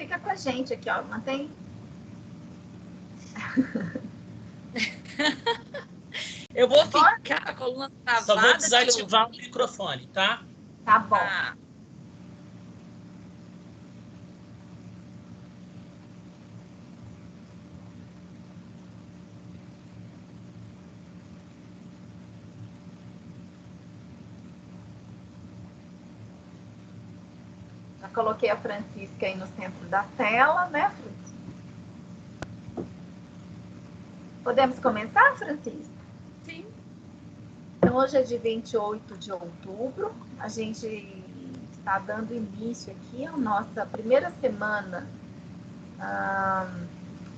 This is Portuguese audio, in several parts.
fica com a gente aqui, ó. Mantém. Eu vou ficar com a coluna travada. Só vou desativar o microfone, tá? Tá bom. Já coloquei a Francisca aí no centro da tela, né, Francisca? Podemos começar, Francisca? Sim. Então, hoje é de 28 de outubro. A gente está dando início aqui à nossa primeira semana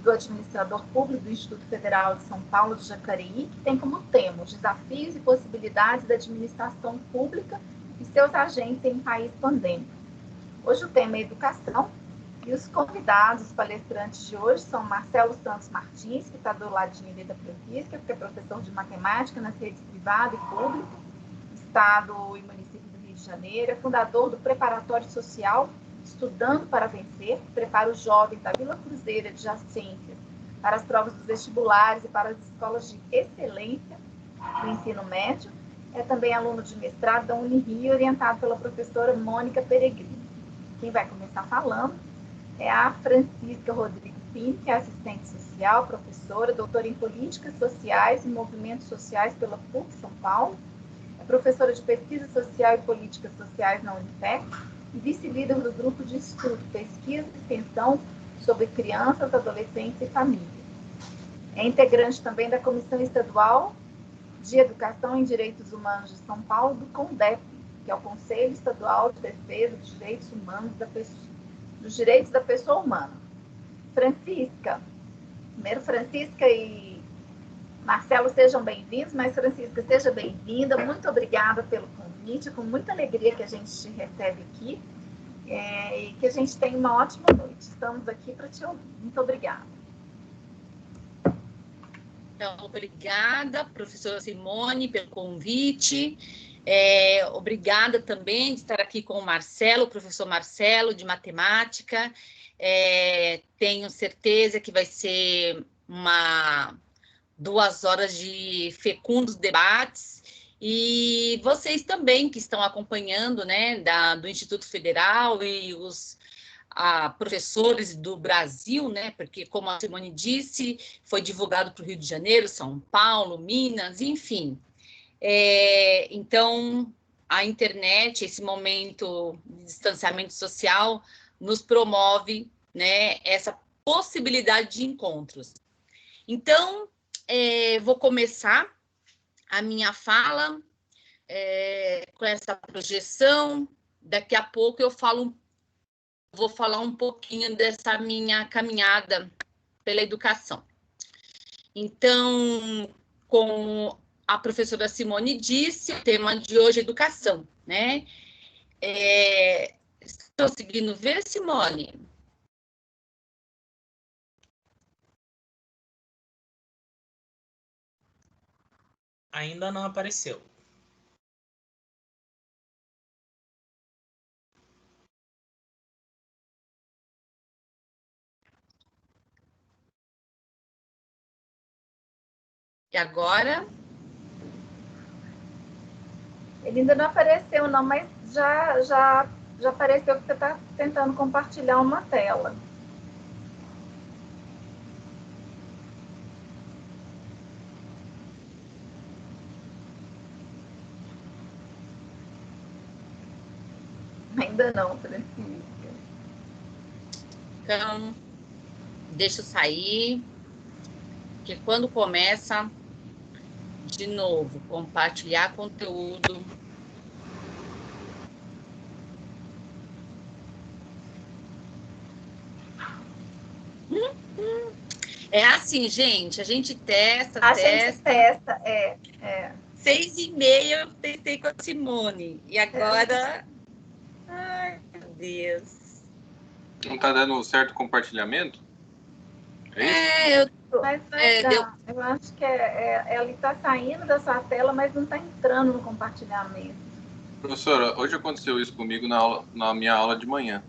do administrador público do Instituto Federal de São Paulo de Jacareí, que tem como tema os desafios e possibilidades da administração pública e seus agentes em um país pandêmico. Hoje o tema é educação e os convidados, os palestrantes de hoje são Marcelo Santos Martins, que está do ladinho ali da Francisca, que é professor de matemática nas redes privada e pública, Estado e município do Rio de Janeiro, é fundador do Preparatório Social Estudando para Vencer, que prepara os jovens da Vila Cruzeira de Jacências para as provas dos vestibulares e para as escolas de excelência do ensino médio. É também aluno de mestrado da Unirio, orientado pela professora Mônica Peregrino. Quem vai começar falando é a Francisca Rodrigues Pinto, que é assistente social, professora, doutora em Políticas Sociais e Movimentos Sociais pela PUC São Paulo, é professora de Pesquisa Social e Políticas Sociais na Unifec e vice-líder do grupo de estudo, pesquisa e extensão sobre crianças, adolescentes e família. É integrante também da Comissão Estadual de Educação em Direitos Humanos de São Paulo, do CONDEP, que é o Conselho Estadual de Defesa dos Direitos Humanos dos Direitos da Pessoa Humana. Francisca, primeiro Francisca e Marcelo, sejam bem-vindos, mas Francisca, seja bem-vinda, muito obrigada pelo convite, com muita alegria que a gente te recebe aqui e que a gente tenha uma ótima noite. Estamos aqui para te ouvir. Muito obrigada. Então, obrigada, professora Simone, pelo convite. Obrigada também de estar aqui com o Marcelo, o professor Marcelo, de matemática. Tenho certeza que vai ser 2 horas de fecundos debates. E vocês também que estão acompanhando, né, do Instituto Federal e os professores do Brasil, né, porque, como a Simone disse, foi divulgado para o Rio de Janeiro, São Paulo, Minas, enfim. Então, a internet, esse momento de distanciamento social, nos promove, né, essa possibilidade de encontros. Então, vou começar a minha fala com essa projeção. Daqui a pouco eu vou falar um pouquinho dessa minha caminhada pela educação. Então, como a professora Simone disse, o tema de hoje é educação, né? Estou conseguindo ver, Simone? Ainda não apareceu. E agora? Ele ainda não apareceu, não, mas já apareceu que você está tentando compartilhar uma tela. Ainda não, Francisca. Então, deixa eu sair, porque quando começa, de novo, compartilhar conteúdo. É assim, gente, a gente testa. Gente testa, 6h30 eu tentei com a Simone, e agora... Ai, meu Deus. Não tá dando certo compartilhamento? Mas vai dar. Eu acho que ela está saindo da sua tela, mas não está entrando no compartilhamento. Professora, hoje aconteceu isso comigo na minha aula de manhã.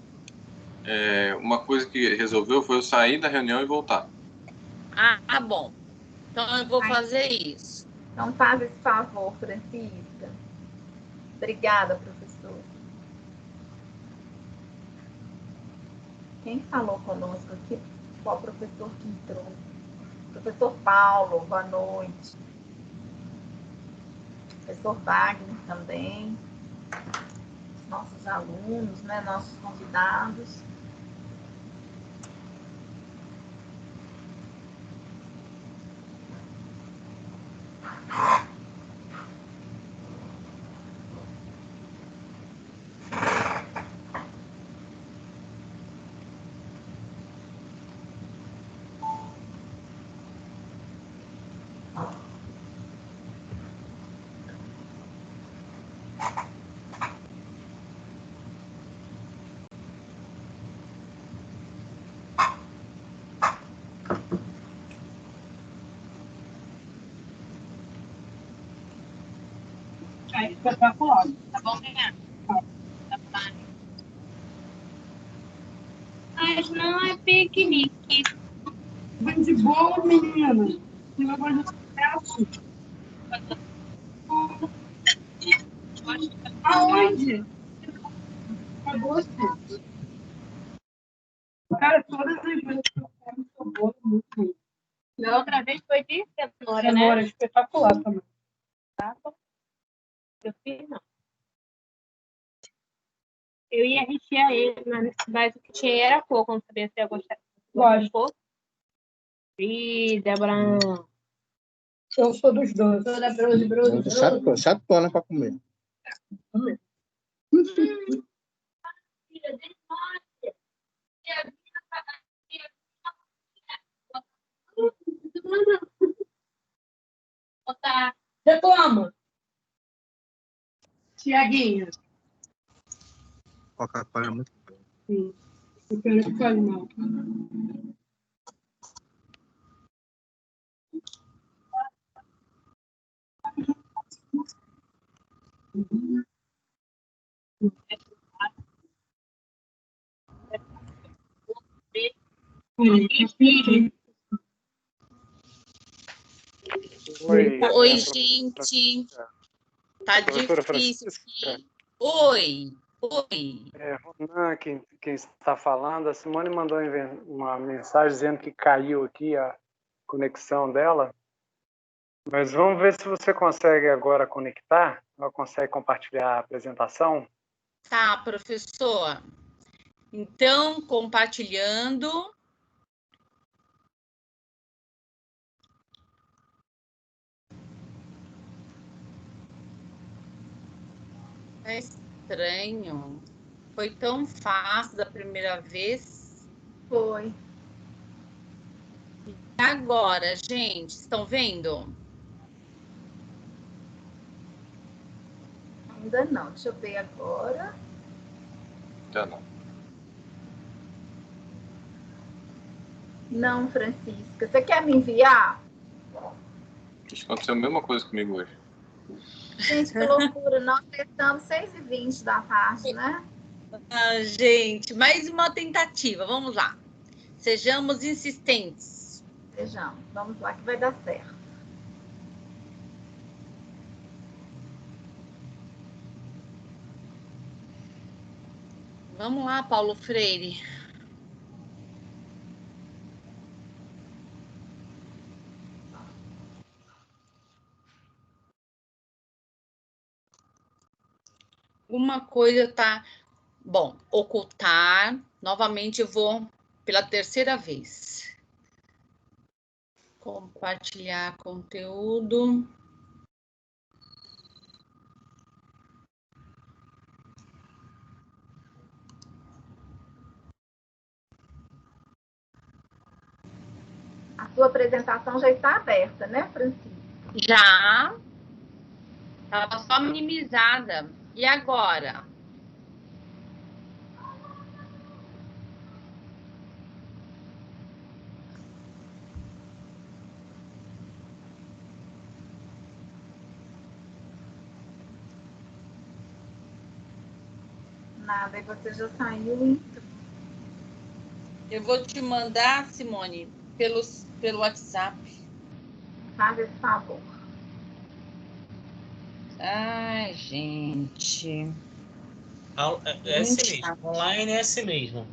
uma coisa que resolveu foi eu sair da reunião e voltar. Ah, tá bom. Então eu vou fazer isso. Então faz esse favor, Francisca. Obrigada, professor. Quem falou conosco aqui? Qual professor que entrou? Professor Paulo, boa noite. Professor Wagner também. Nossos alunos, né? Nossos convidados. É espetacular. Tá bom, né? Mas não é piquenique. Vem de boa, menina. Tem uma coisa de sucesso. Aonde? Acabou assim. Cara, todas as vezes que eu como, eu vou muito bem. Da outra vez foi de cenoura, né? Cenoura espetacular também. Eu fiz, não. Eu ia rechear ele, mas o que tinha era coco. Não sabia se ia gostar. Lógico. Coco. Ih, Débora. Eu sou dos dois. Toda brude. Chatona pra comer. Filha, demora. Botar. Reclama. Tiaguinho. Coca-Cola é muito boa. Sim. Eu quero que fale mal. Oi, gente. Tá difícil aqui. Oi. Ronan, quem está falando, a Simone mandou uma mensagem dizendo que caiu aqui a conexão dela. Mas vamos ver se você consegue agora conectar. Ela consegue compartilhar a apresentação? Tá, professor. Então, compartilhando. É estranho. Foi tão fácil da primeira vez. Foi. E agora, gente, estão vendo? Ainda não. Deixa eu ver agora. Já não. Não, Francisca. Você quer me enviar? Acho que aconteceu a mesma coisa comigo hoje. Gente, que loucura. Nós testamos 6h20 da tarde, né? Ah, gente, mais uma tentativa. Vamos lá. Sejamos insistentes. Vejamos. Vamos lá que vai dar certo. Vamos lá, Paulo Freire. Uma coisa tá... Bom, ocultar. Novamente eu vou pela terceira vez. Compartilhar conteúdo. A sua apresentação já está aberta, né, Francisca? Já. Estava só minimizada. E agora? Nada, e você já saiu, então. Eu vou te mandar, Simone, pelo WhatsApp. Faz esse favor. Ai, gente. É assim Muito mesmo. chato. Online é assim mesmo.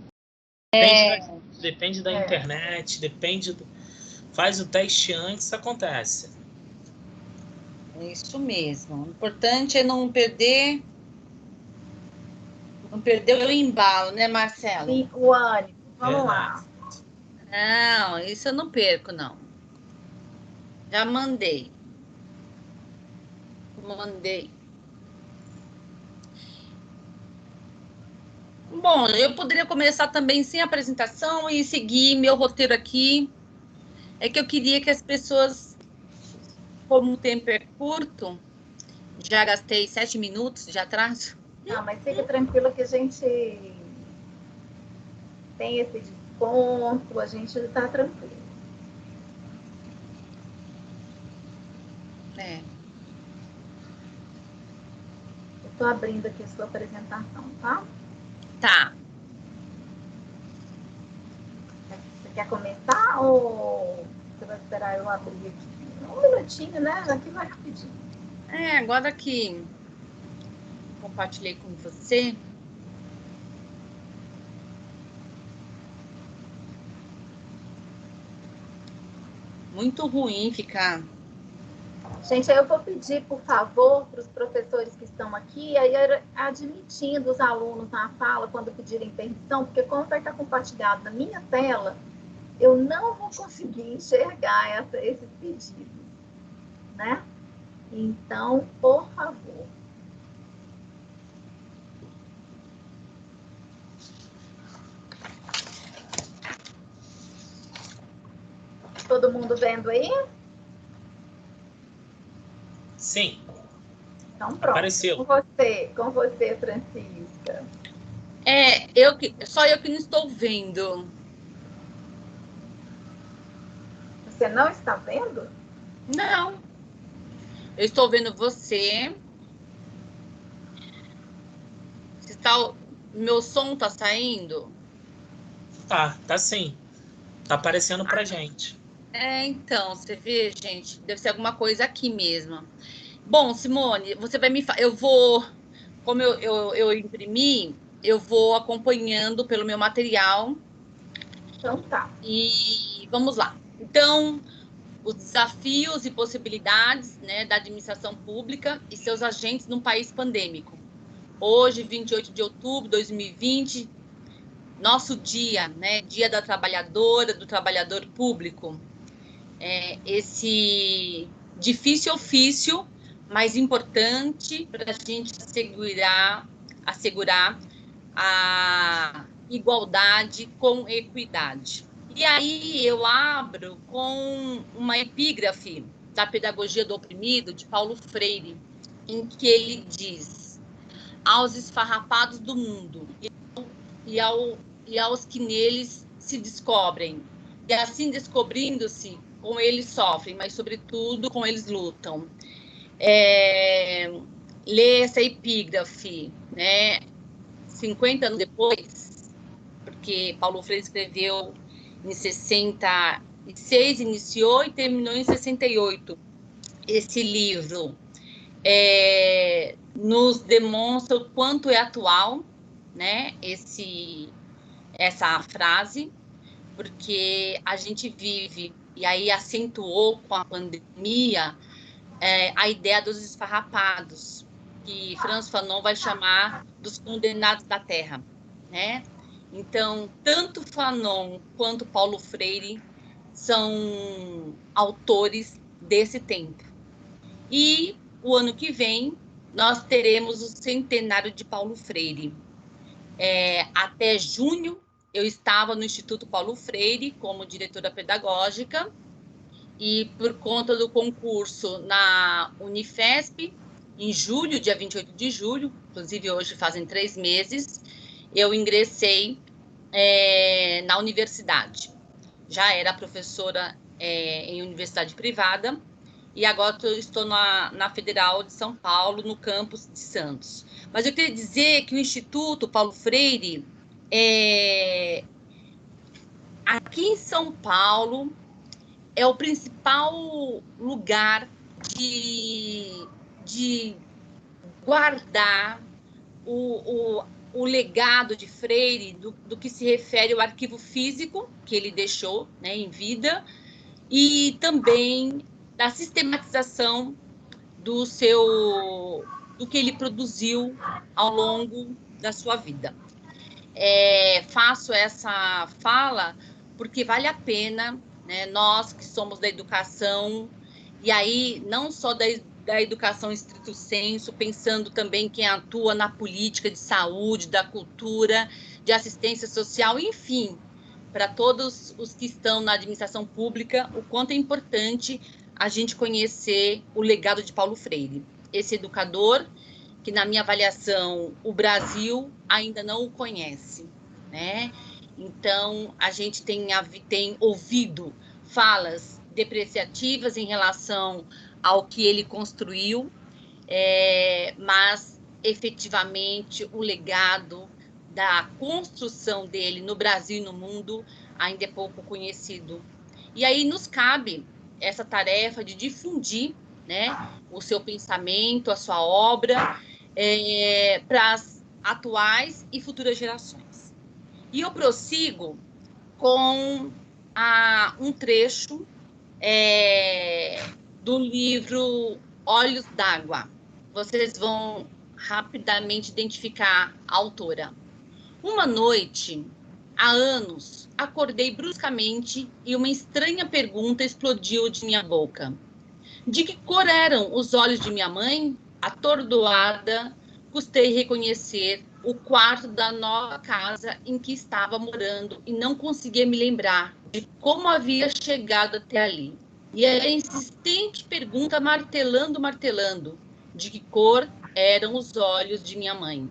Depende da internet, faz o teste antes, acontece. É isso mesmo. O importante é não perder o embalo, né, Marcelo? Sim, o ânimo. Vamos lá. Não, isso eu não perco, não. Já mandei. Bom, eu poderia começar também sem apresentação e seguir meu roteiro aqui. É que eu queria que as pessoas, como o tempo é curto, já gastei 7 minutos de atraso. Não, mas fica tranquila que a gente tem esse desconto, a gente está tranquilo. Eu estou abrindo aqui a sua apresentação, tá? Tá. Você quer começar ou você vai esperar eu abrir aqui? Um minutinho, né? Aqui vai rapidinho. Agora que compartilhei com você. Muito ruim ficar. Gente, aí eu vou pedir, por favor, para os professores que estão aqui, aí admitindo os alunos na fala quando pedirem permissão, porque como vai estar compartilhado na minha tela, eu não vou conseguir enxergar esses pedidos, né? Então, por favor. Todo mundo vendo aí? Sim. Então, pronto. Apareceu. Com você, Francisca. Só eu que não estou vendo. Você não está vendo? Não. Eu estou vendo você. Meu som tá saindo? Tá sim. Tá aparecendo pra gente. Então, você vê, gente, deve ser alguma coisa aqui mesmo. Bom, Simone, você vai me falar. Eu vou, como eu imprimi, eu vou acompanhando pelo meu material. Então tá. E vamos lá. Então, os desafios e possibilidades, né, da administração pública e seus agentes num país pandêmico. Hoje, 28 de outubro de 2020, nosso dia, né, Dia da Trabalhadora, do Trabalhador Público. Esse difícil ofício, mas importante para a gente assegurar a igualdade com equidade. E aí eu abro com uma epígrafe da Pedagogia do Oprimido, de Paulo Freire, em que ele diz: aos esfarrapados do mundo e aos que neles se descobrem, e assim descobrindo-se, com eles sofrem, mas sobretudo com eles lutam. Ler essa epígrafe, né, 50 anos depois, porque Paulo Freire escreveu em 66, iniciou e terminou em 68. Esse livro nos demonstra o quanto é atual, né, essa frase, porque a gente vive, e aí acentuou com a pandemia, a ideia dos esfarrapados, que Franz Fanon vai chamar dos condenados da terra, né? Então, tanto Fanon quanto Paulo Freire são autores desse tempo. E o ano que vem, nós teremos o centenário de Paulo Freire. Até junho, eu estava no Instituto Paulo Freire como diretora pedagógica, e por conta do concurso na Unifesp, em julho, dia 28 de julho, inclusive hoje fazem 3 meses, eu ingressei na universidade. Já era professora em universidade privada, e agora eu estou na Federal de São Paulo, no campus de Santos. Mas eu queria dizer que o Instituto Paulo Freire aqui em São Paulo é o principal lugar de guardar o legado de Freire do que se refere ao arquivo físico que ele deixou, né, em vida, e também da sistematização do que ele produziu ao longo da sua vida. Faço essa fala porque vale a pena, né, nós que somos da educação, e aí não só da educação estrito sensu, pensando também quem atua na política de saúde, da cultura, de assistência social, enfim, para todos os que estão na administração pública, o quanto é importante a gente conhecer o legado de Paulo Freire, esse educador que, na minha avaliação, o Brasil ainda não o conhece, né? Então, a gente tem ouvido falas depreciativas em relação ao que ele construiu, mas, efetivamente, o legado da construção dele no Brasil e no mundo ainda é pouco conhecido. E aí nos cabe essa tarefa de difundir, né, o seu pensamento, a sua obra, para as atuais e futuras gerações. E eu prossigo com um trecho do livro Olhos d'Água. Vocês vão rapidamente identificar a autora. Uma noite, há anos, acordei bruscamente e uma estranha pergunta explodiu de minha boca. De que cor eram os olhos de minha mãe? Atordoada, custei reconhecer o quarto da nova casa em que estava morando e não conseguia me lembrar de como havia chegado até ali. E a insistente pergunta martelando, de que cor eram os olhos de minha mãe.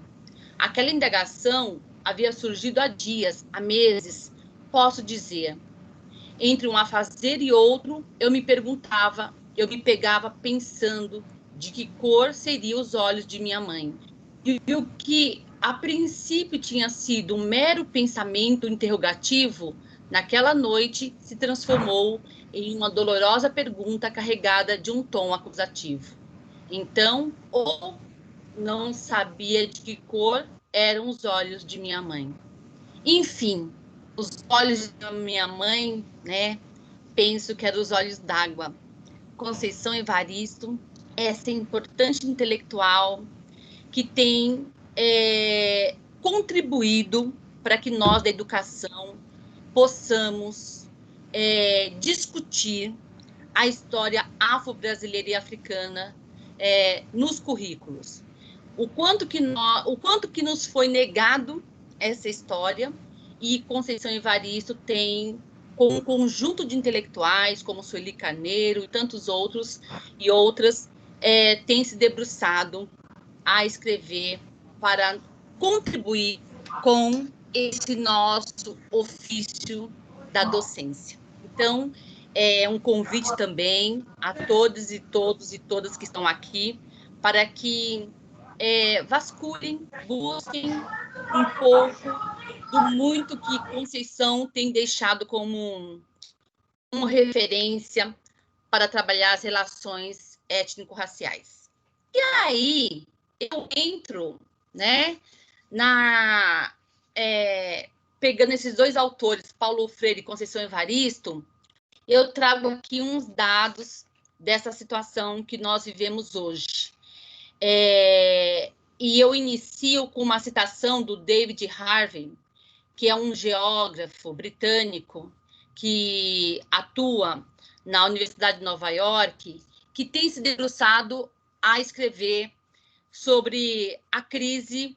Aquela indagação havia surgido há dias, há meses, posso dizer. Entre um afazer e outro, eu me pegava pensando de que cor seriam os olhos de minha mãe. E o que a princípio tinha sido um mero pensamento interrogativo, naquela noite se transformou em uma dolorosa pergunta carregada de um tom acusativo. Então, ou não sabia de que cor eram os olhos de minha mãe. Enfim, os olhos da minha mãe, né, penso que eram os olhos d'água. Conceição Evaristo, essa importante intelectual que tem contribuído para que nós da educação possamos discutir a história afro-brasileira e africana nos currículos. O quanto que nos foi negado essa história, e Conceição Evaristo tem, com um conjunto de intelectuais, como Sueli Carneiro e tantos outros e outras, tem se debruçado a escrever para contribuir com esse nosso ofício da docência. Então, é um convite também a todos e todas que estão aqui para que vasculhem, busquem um pouco do muito que Conceição tem deixado como referência para trabalhar as relações étnico-raciais. E aí eu entro, né, pegando esses dois autores, Paulo Freire e Conceição Evaristo, eu trago aqui uns dados dessa situação que nós vivemos hoje. E eu inicio com uma citação do David Harvey, que é um geógrafo britânico que atua na Universidade de Nova York, que tem se debruçado a escrever sobre a crise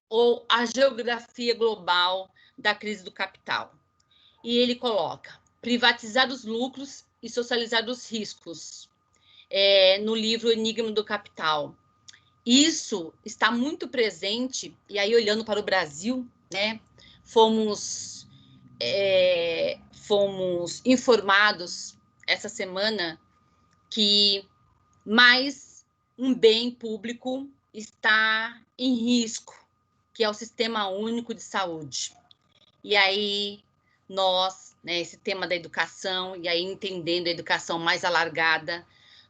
ou a geografia global da crise do capital. E ele coloca: privatizar os lucros e socializar os riscos, no livro Enigma do Capital. Isso está muito presente, e aí olhando para o Brasil, né, fomos informados essa semana que mais um bem público está em risco, que é o Sistema Único de Saúde. E aí nós né, esse tema da educação, e aí entendendo a educação mais alargada,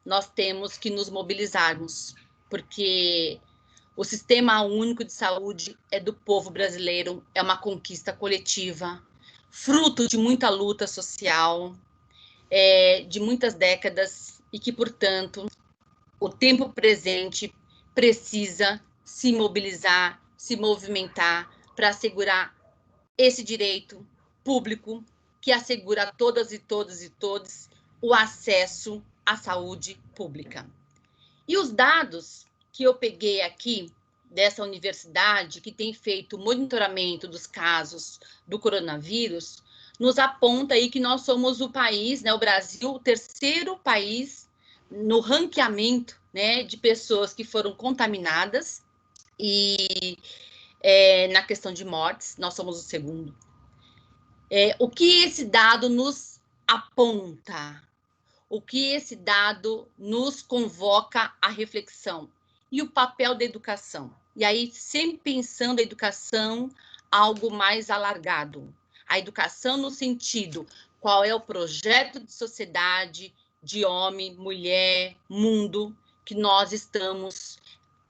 nós temos que nos mobilizarmos, porque o Sistema Único de Saúde é do povo brasileiro, é uma conquista coletiva, fruto de muita luta social, de muitas décadas, e que, portanto, o tempo presente precisa se mobilizar, se movimentar para assegurar esse direito público que assegura a todas e todos e todos o acesso à saúde pública. E os dados que eu peguei aqui dessa universidade, que tem feito monitoramento dos casos do coronavírus, nos aponta aí que nós somos o país, né, o Brasil, o terceiro país no ranqueamento, né, de pessoas que foram contaminadas, e na questão de mortes, nós somos o segundo. O que esse dado nos aponta? O que esse dado nos convoca à reflexão? E o papel da educação? E aí, sempre pensando a educação algo mais alargado. A educação no sentido, qual é o projeto de sociedade, de homem, mulher, mundo, que nós estamos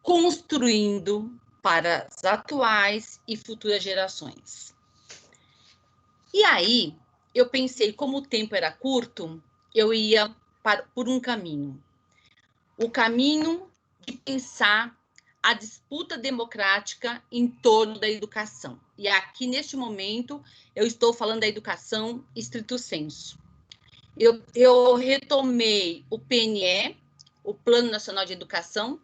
construindo para as atuais e futuras gerações. E aí, eu pensei, como o tempo era curto, eu ia por um caminho. O caminho de pensar a disputa democrática em torno da educação. E aqui, neste momento, eu estou falando da educação estrito sensu. Eu retomei o PNE, o Plano Nacional de Educação,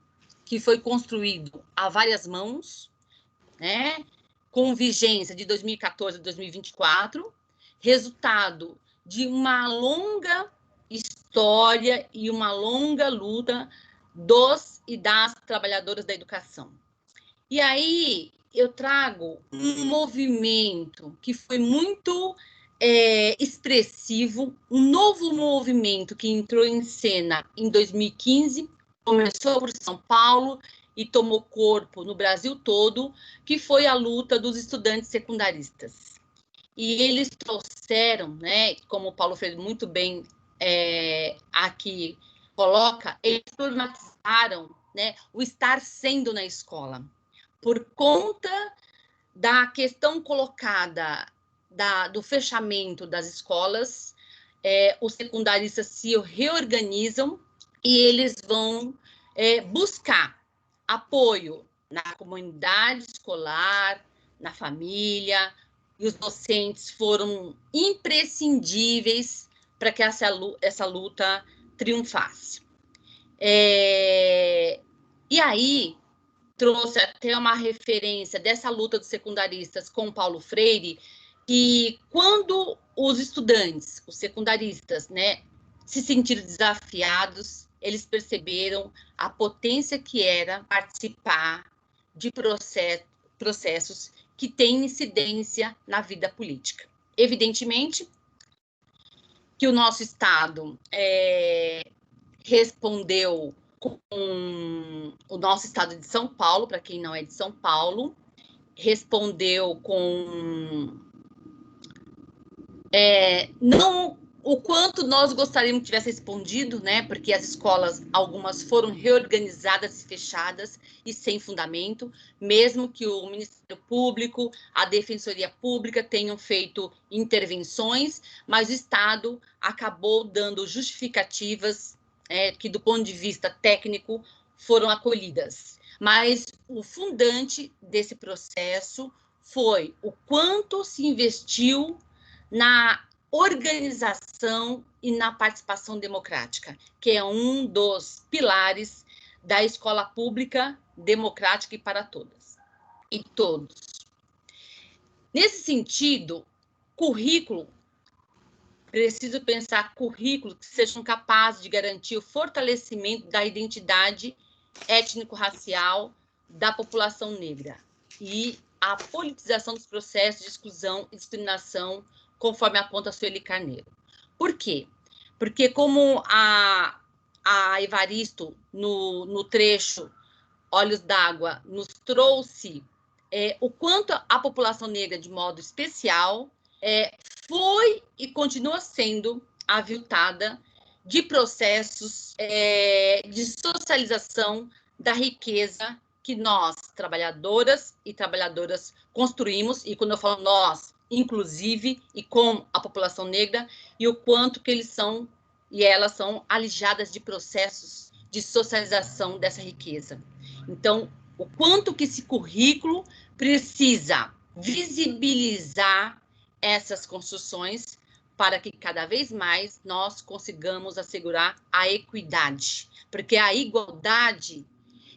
que foi construído a várias mãos, né, com vigência de 2014 a 2024, resultado de uma longa história e uma longa luta dos e das trabalhadoras da educação. E aí eu trago um movimento que foi muito expressivo, um novo movimento que entrou em cena em 2015, começou por São Paulo e tomou corpo no Brasil todo, que foi a luta dos estudantes secundaristas. E eles trouxeram, né, como o Paulo Freire muito bem aqui coloca, eles problematizaram, né, o estar sendo na escola. Por conta da questão colocada do fechamento das escolas, os secundaristas se reorganizam e eles vão buscar apoio na comunidade escolar, na família, e os docentes foram imprescindíveis para que essa luta triunfasse. E aí, trouxe até uma referência dessa luta dos secundaristas com Paulo Freire, que quando os estudantes, os secundaristas, né, se sentiram desafiados, eles perceberam a potência que era participar de processos que têm incidência na vida política. Evidentemente que o nosso Estado respondeu com o nosso Estado de São Paulo, para quem não é de São Paulo, respondeu com não o quanto nós gostaríamos que tivesse respondido, né? Porque as escolas, algumas foram reorganizadas e fechadas e sem fundamento, mesmo que o Ministério Público, a Defensoria Pública tenham feito intervenções, mas o Estado acabou dando justificativas que, do ponto de vista técnico, foram acolhidas. Mas o fundante desse processo foi o quanto se investiu na organização e na participação democrática, que é um dos pilares da escola pública democrática e para todas e todos. Nesse sentido, currículo, preciso pensar currículos que sejam capazes de garantir o fortalecimento da identidade étnico-racial da população negra e a politização dos processos de exclusão e discriminação, conforme aponta Sueli Carneiro. Por quê? Porque, como a Evaristo, no trecho Olhos d'Água, nos trouxe o quanto a população negra, de modo especial, foi e continua sendo aviltada de processos de socialização da riqueza que nós, trabalhadoras e trabalhadoras, construímos, e quando eu falo nós, inclusive, e com a população negra, e o quanto que eles são e elas são alijadas de processos de socialização dessa riqueza. Então, o quanto que esse currículo precisa visibilizar essas construções para que cada vez mais nós consigamos assegurar a equidade, porque a igualdade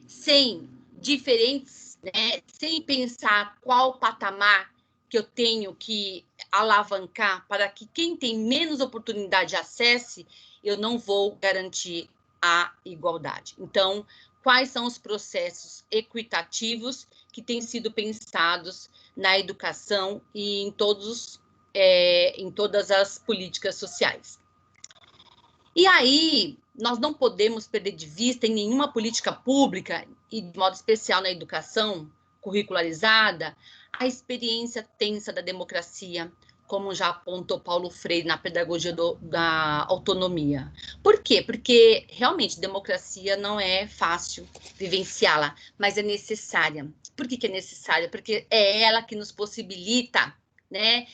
sem diferentes, né, sem pensar qual patamar que eu tenho que alavancar para que quem tem menos oportunidade acesse, eu não vou garantir a igualdade. Então, quais são os processos equitativos que têm sido pensados na educação e em todas as políticas sociais? E aí, nós não podemos perder de vista em nenhuma política pública, e de modo especial na educação curricularizada, a experiência tensa da democracia, como já apontou Paulo Freire na pedagogia da autonomia. Por quê? Porque, realmente, democracia não é fácil vivenciá-la, mas é necessária. Por que é necessária? Porque é ela que nos possibilita, né,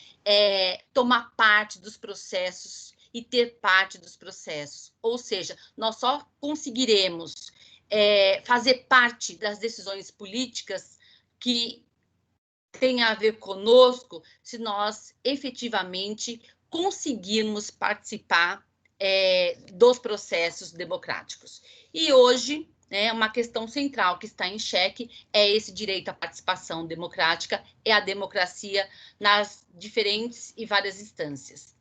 tomar parte dos processos e ter parte dos processos. Ou seja, nós só conseguiremos fazer parte das decisões políticas que tem a ver conosco se nós efetivamente conseguirmos participar dos processos democráticos. E hoje, né, uma questão central que está em xeque é esse direito à participação democrática, é a democracia nas diferentes e várias instâncias.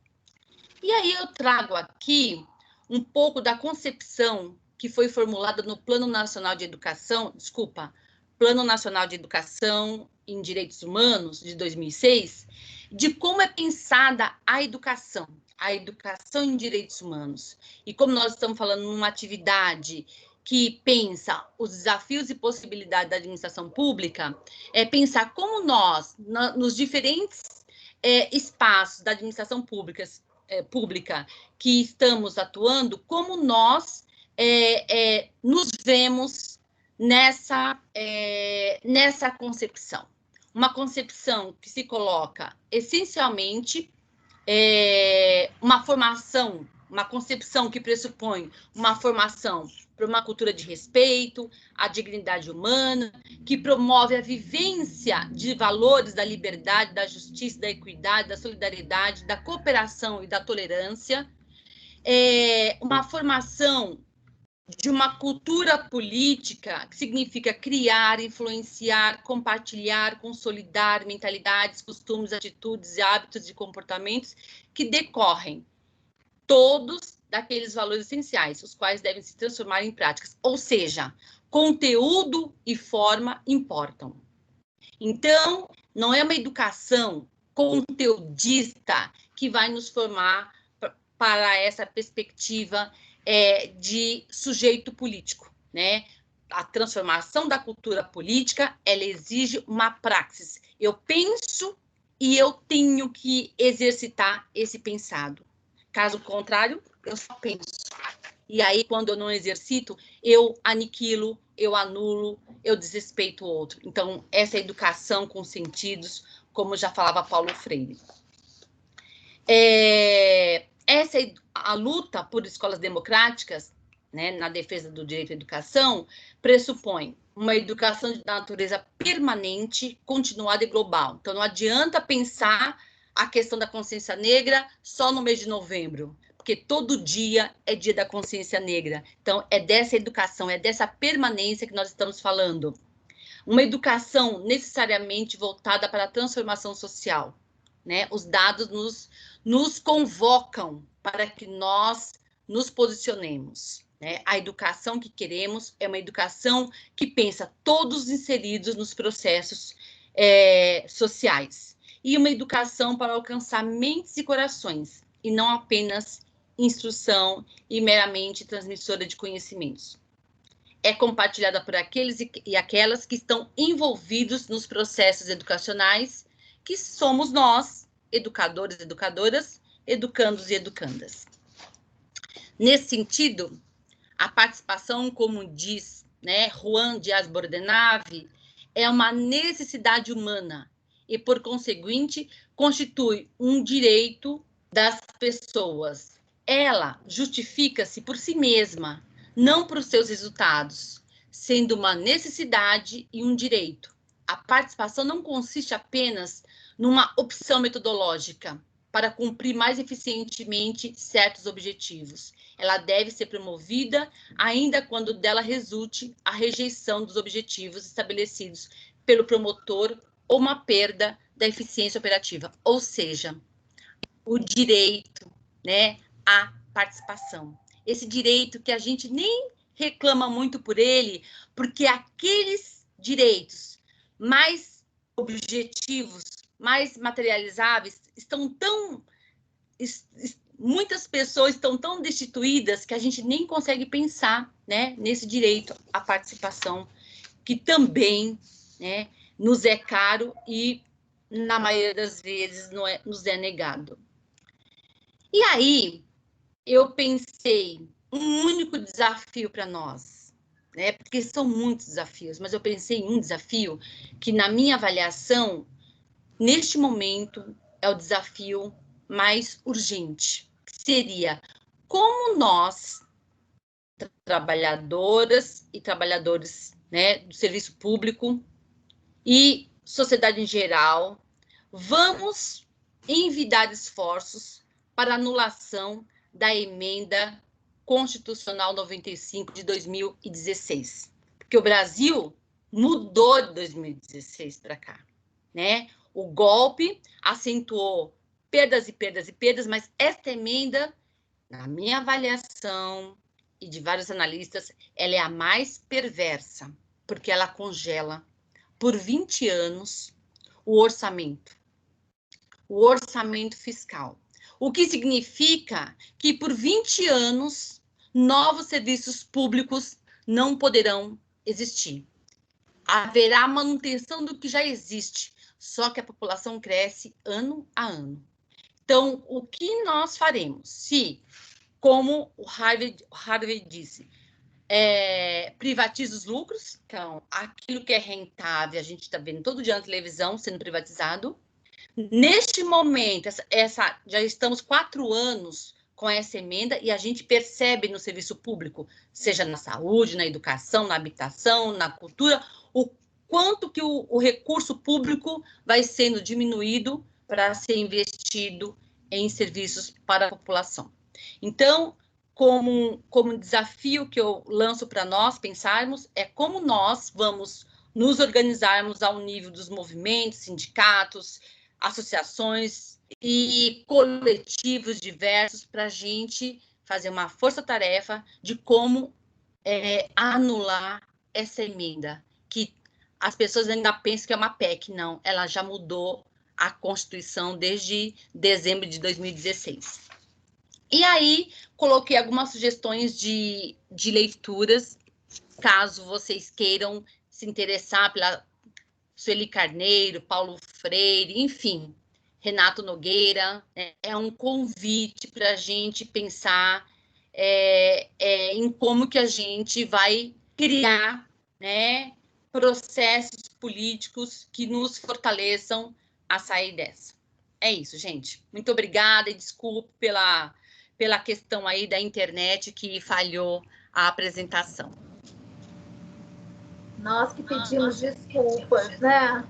E aí eu trago aqui um pouco da concepção que foi formulada no Plano Nacional de Educação, Plano Nacional de Educação em Direitos Humanos, de 2006, de como é pensada a educação em direitos humanos. E como nós estamos falando numa atividade que pensa os desafios e possibilidades da administração pública, pensar como nós, nos diferentes espaços da administração pública que estamos atuando, como nós nos vemos nessa concepção. Uma concepção que se coloca, essencialmente, uma concepção que pressupõe uma formação para uma cultura de respeito, a dignidade humana, que promove a vivência de valores da liberdade, da justiça, da equidade, da solidariedade, da cooperação e da tolerância, uma formação de uma cultura política que significa criar, influenciar, compartilhar, consolidar mentalidades, costumes, atitudes, hábitos e comportamentos que decorrem todos daqueles valores essenciais, os quais devem se transformar em práticas. Ou seja, conteúdo e forma importam. Então, não é uma educação conteudista que vai nos formar para essa perspectiva de sujeito político, né? A transformação da cultura política, ela exige uma praxis. Eu penso e eu tenho que exercitar esse pensado. Caso contrário, eu só penso. E aí, quando eu não exercito, eu aniquilo, eu anulo, eu desrespeito o outro. Então, essa educação com sentidos, como já falava Paulo Freire. A luta por escolas democráticas, né, na defesa do direito à educação, pressupõe uma educação de natureza permanente, continuada e global. Então, não adianta pensar a questão da consciência negra só no mês de novembro, porque todo dia é dia da consciência negra. Então, é dessa educação, é dessa permanência que nós estamos falando. Uma educação necessariamente voltada para a transformação social, né? Os dados nos convocam para que nós nos posicionemos, né? A educação que queremos é uma educação que pensa todos inseridos nos processos sociais. E uma educação para alcançar mentes e corações, e não apenas instrução e meramente transmissora de conhecimentos. É compartilhada por aqueles e aquelas que estão envolvidos nos processos educacionais, que somos nós, educadores, educadoras, educandos e educandas. Nesse sentido, a participação, como diz, né, Juan Dias Bordenave, é uma necessidade humana e, por conseguinte, constitui um direito das pessoas. Ela justifica-se por si mesma, não por seus resultados, sendo uma necessidade e um direito. A participação não consiste apenas numa opção metodológica para cumprir mais eficientemente certos objetivos. Ela deve ser promovida ainda quando dela resulte a rejeição dos objetivos estabelecidos pelo promotor ou uma perda da eficiência operativa, ou seja, o direito, né, à participação. Esse direito que a gente nem reclama muito por ele, porque aqueles direitos mais objetivos, mais materializáveis, estão tão... muitas pessoas estão tão destituídas que a gente nem consegue pensar, né, nesse direito à participação, que também, né, nos é caro e, na maioria das vezes, nos é negado. E aí, eu pensei um único desafio para nós, né, porque são muitos desafios, mas eu pensei em um desafio que, na minha avaliação, neste momento, é o desafio mais urgente, que seria como nós, trabalhadoras e trabalhadores, né, do serviço público e sociedade em geral, vamos envidar esforços para anulação da emenda constitucional 95 de 2016, porque o Brasil mudou de 2016 para cá, né? O golpe acentuou perdas e perdas e perdas, mas esta emenda, na minha avaliação e de vários analistas, ela é a mais perversa, porque ela congela por 20 anos o orçamento fiscal. O que significa que por 20 anos novos serviços públicos não poderão existir. Haverá manutenção do que já existe, só que a população cresce ano a ano. Então, o que nós faremos? Se, como o Harvey disse, privatiza os lucros, então, aquilo que é rentável, a gente está vendo todo dia na televisão sendo privatizado. Neste momento, já estamos 4 anos com essa emenda e a gente percebe no serviço público, seja na saúde, na educação, na habitação, na cultura, o quanto que o recurso público vai sendo diminuído para ser investido em serviços para a população. Então, como desafio que eu lanço para nós pensarmos, é como nós vamos nos organizarmos ao nível dos movimentos, sindicatos, associações e coletivos diversos para a gente fazer uma força-tarefa de como anular essa emenda, que as pessoas ainda pensam que é uma PEC. Não, ela já mudou a Constituição desde dezembro de 2016. E aí, coloquei algumas sugestões de leituras, caso vocês queiram se interessar pela Sueli Carneiro, Paulo Freire, enfim, Renato Nogueira. É um convite para a gente pensar em como que a gente vai criar, né, processos políticos que nos fortaleçam a sair dessa. É isso, gente. Muito obrigada e desculpe pela questão aí da internet que falhou a apresentação. Nós que pedimos desculpas, né?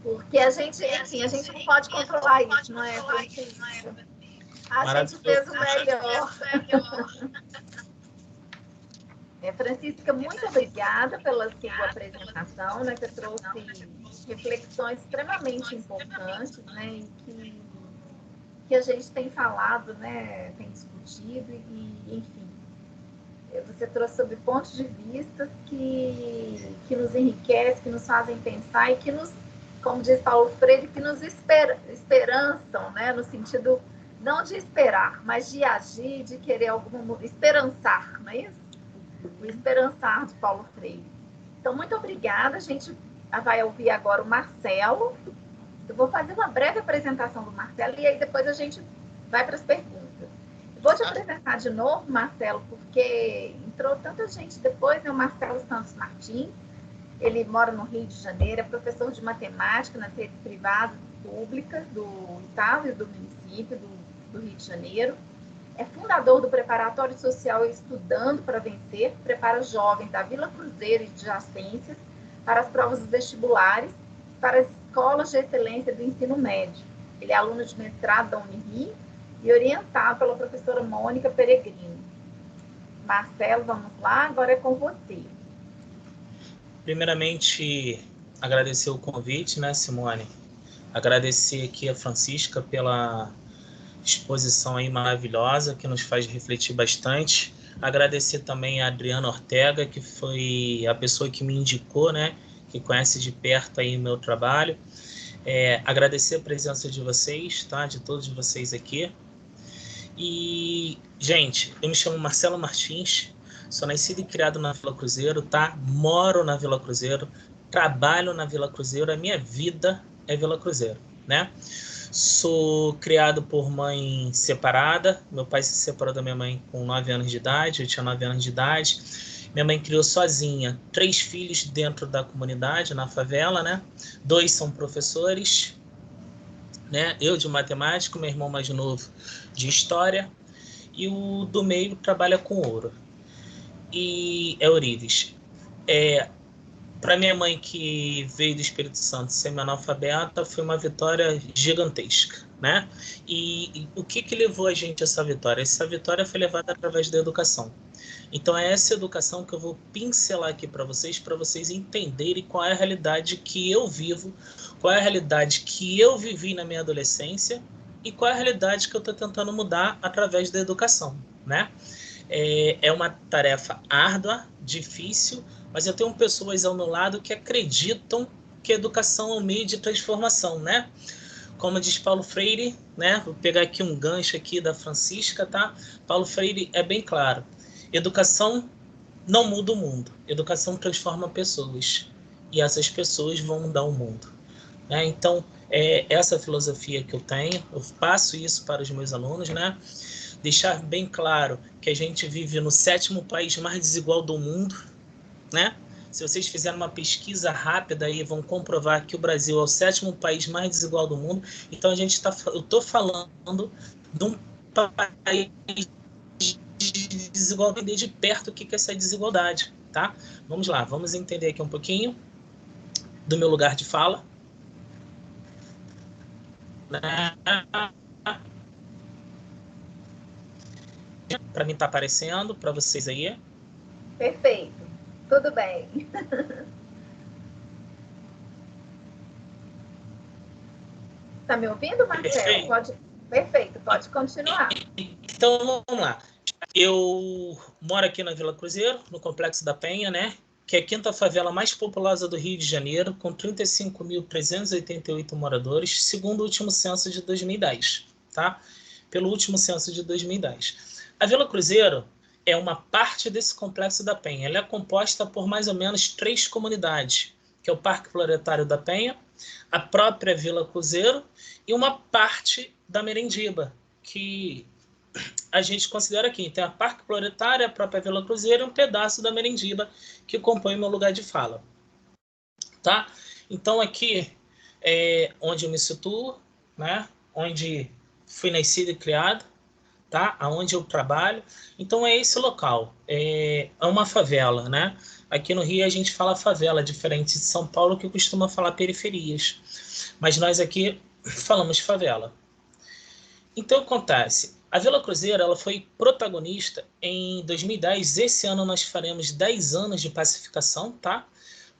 Porque a gente, enfim, a gente não pode controlar isso, não é? A gente fez o melhor. Francisca, muito obrigada pela sua apresentação, né? Que trouxe reflexões extremamente importantes, né? E que a gente tem falado, né? Tem discutido e, enfim, você trouxe sobre pontos de vista que nos enriquecem, que nos fazem pensar e que nos, como diz Paulo Freire, que nos esperançam, né? No sentido não de esperar, mas de agir, de querer esperançar, não é isso? O esperançar de Paulo Freire. Então, muito obrigada. A gente vai ouvir agora o Marcelo, Eu vou fazer uma breve apresentação do Marcelo e aí depois a gente vai para as perguntas. Vou te apresentar de novo, Marcelo, porque entrou tanta gente depois, né? O Marcelo Santos Martins, ele mora no Rio de Janeiro, é professor de matemática nas redes privadas e públicas do estado e do município do Rio de Janeiro. É fundador do Preparatório Social Estudando para Vencer, que prepara jovens da Vila Cruzeiro e adjacências para as provas dos vestibulares, para as escolas de excelência do ensino médio. Ele é aluno de mestrado da Unirio e orientado pela professora Mônica Peregrino. Marcelo, vamos lá, agora é com você. Primeiramente, agradecer o convite, né, Simone? Agradecer aqui a Francisca pela exposição aí maravilhosa, que nos faz refletir bastante. Agradecer também a Adriana Ortega, que foi a pessoa que me indicou, né, que conhece de perto aí o meu trabalho. Agradecer a presença de vocês, tá, de todos vocês aqui. E, gente, eu me chamo Marcelo Martins, sou nascido e criado na Vila Cruzeiro, tá? Moro na Vila Cruzeiro, trabalho na Vila Cruzeiro, a minha vida é Vila Cruzeiro, né? Sou criado por mãe separada, meu pai se separou da minha mãe com 9 anos de idade, eu tinha 9 anos de idade. Minha mãe criou sozinha 3 filhos dentro da comunidade, na favela, né? 2 são professores, né? Eu de matemática, meu irmão mais novo de história, e o do meio trabalha com ouro. E é Eurides. Para minha mãe, que veio do Espírito Santo, semi-analfabeta, foi uma vitória gigantesca, né? E o que levou a gente a essa vitória? Essa vitória foi levada através da educação. Então é essa educação que eu vou pincelar aqui para vocês entenderem qual é a realidade que eu vivo, qual é a realidade que eu vivi na minha adolescência e qual é a realidade que eu estou tentando mudar através da educação, né? É uma tarefa árdua, difícil, mas eu tenho pessoas ao meu lado que acreditam que a educação é um meio de transformação, né? Como diz Paulo Freire, né? Vou pegar aqui um gancho aqui da Francisca, tá? Paulo Freire é bem claro. Educação não muda o mundo. Educação transforma pessoas. E essas pessoas vão mudar o mundo, né? Então, essa filosofia que eu tenho, eu passo isso para os meus alunos, né? Deixar bem claro que a gente vive no 7º país mais desigual do mundo, né? Se vocês fizerem uma pesquisa rápida aí, vão comprovar que o Brasil é o 7º país mais desigual do mundo. Então eu estou falando de um país de desigualdade, entender de perto o que é essa desigualdade, tá? Vamos lá, vamos entender aqui um pouquinho do meu lugar de fala. Para mim tá aparecendo, para vocês aí. Perfeito, tudo bem. Tá me ouvindo, Marcelo? Perfeito, pode continuar. Então, vamos lá. Eu moro aqui na Vila Cruzeiro, no Complexo da Penha, né? Que é a 5ª favela mais populosa do Rio de Janeiro, com 35.388 moradores, segundo o último censo de 2010, tá? Pelo último censo de 2010. A Vila Cruzeiro é uma parte desse Complexo da Penha. Ela é composta por mais ou menos 3 comunidades, que é o Parque Floretário da Penha, a própria Vila Cruzeiro e uma parte da Merendiba, que a gente considera aqui. Tem a Parque Floretário, a própria Vila Cruzeiro e um pedaço da Merendiba que compõe o meu lugar de fala. Tá? Então aqui é onde eu me situo, né? Onde fui nascido e criado, tá? Aonde eu trabalho. Então é esse local. É uma favela, né? Aqui no Rio a gente fala favela, diferente de São Paulo, que costuma falar periferias. Mas nós aqui falamos favela. Então acontece, a Vila Cruzeiro ela foi protagonista em 2010. Esse ano nós faremos 10 anos de pacificação, tá?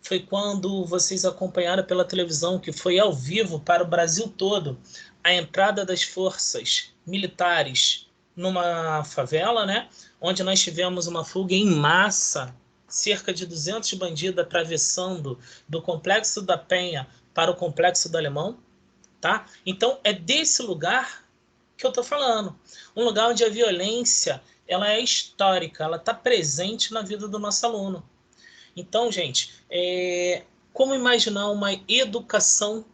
Foi quando vocês acompanharam pela televisão, que foi ao vivo para o Brasil todo, a entrada das forças militares numa favela, né? Onde nós tivemos uma fuga em massa, cerca de 200 bandidos atravessando do Complexo da Penha para o Complexo do Alemão, tá? Então é desse lugar que eu estou falando. Um lugar onde a violência ela é histórica, ela está presente na vida do nosso aluno. Então, gente, como imaginar uma educação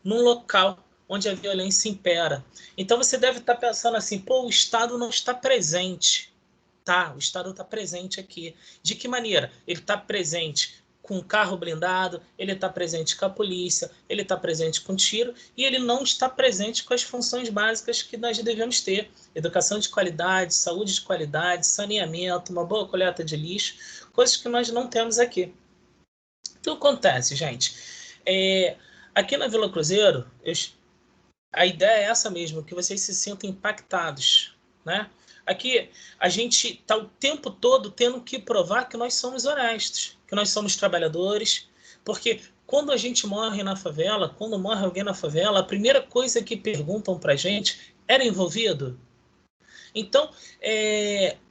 num local onde a violência impera. Então você deve estar pensando assim, pô, o Estado não está presente. Tá, o Estado está presente aqui. De que maneira? Ele está presente com carro blindado, ele está presente com a polícia, ele está presente com tiro, e ele não está presente com as funções básicas que nós devemos ter. Educação de qualidade, saúde de qualidade, saneamento, uma boa coleta de lixo, coisas que nós não temos aqui. Então, acontece, gente. Aqui na Vila Cruzeiro, a ideia é essa mesmo, que vocês se sintam impactados, né? Aqui, a gente está o tempo todo tendo que provar que nós somos honestos, que nós somos trabalhadores, porque quando a gente morre na favela, quando morre alguém na favela, a primeira coisa que perguntam para a gente, era envolvido? Então,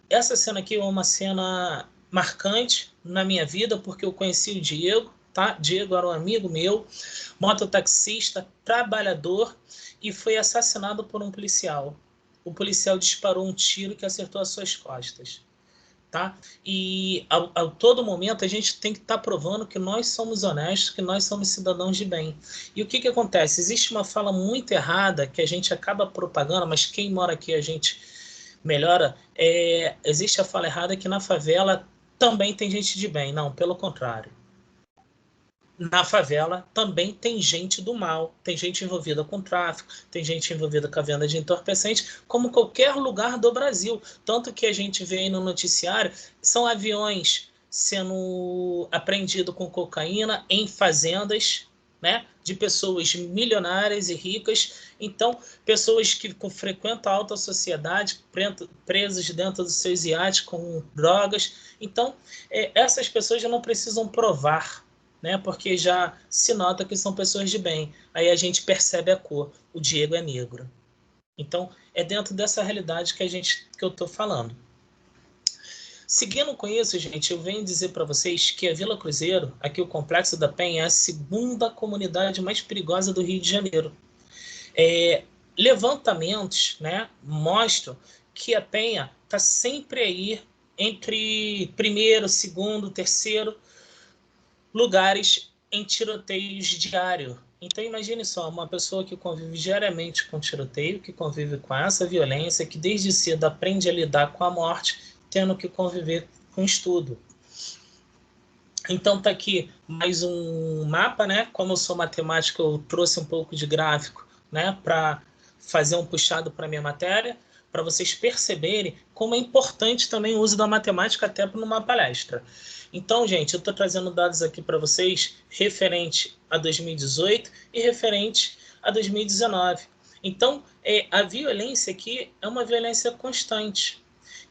essa cena aqui é uma cena marcante na minha vida, porque eu conheci o Diego, tá? Diego era um amigo meu, mototaxista, trabalhador, e foi assassinado por um policial. O policial disparou um tiro que acertou as suas costas, tá? E a todo momento a gente tem que estar provando que nós somos honestos, que nós somos cidadãos de bem. E o que acontece? Existe uma fala muito errada que a gente acaba propagando, mas quem mora aqui a gente melhora. Existe a fala errada que na favela também tem gente de bem. Não, pelo contrário. Na favela também tem gente do mal, tem gente envolvida com tráfico, tem gente envolvida com a venda de entorpecentes, como qualquer lugar do Brasil. Tanto que a gente vê aí no noticiário, são aviões sendo apreendidos com cocaína em fazendas, né, de pessoas milionárias e ricas. Então, pessoas que frequentam a alta sociedade, presas dentro dos seus iates com drogas. Então, essas pessoas já não precisam provar, né? Porque já se nota que são pessoas de bem. Aí a gente percebe a cor. O Diego é negro. Então, é dentro dessa realidade que eu estou falando. Seguindo com isso, gente, eu venho dizer para vocês que a Vila Cruzeiro, aqui o Complexo da Penha, é a segunda comunidade mais perigosa do Rio de Janeiro. Levantamentos, né, mostram que a Penha está sempre aí entre primeiro, segundo, terceiro lugares em tiroteios diários. Então imagine só, uma pessoa que convive diariamente com tiroteio, que convive com essa violência, que desde cedo aprende a lidar com a morte, tendo que conviver com estudo. Então tá aqui mais um mapa, né? Como eu sou matemático, eu trouxe um pouco de gráfico, né, para fazer um puxado para minha matéria, para vocês perceberem como é importante também o uso da matemática até numa palestra. Então, gente, eu estou trazendo dados aqui para vocês referente a 2018 e referente a 2019. Então, a violência aqui é uma violência constante.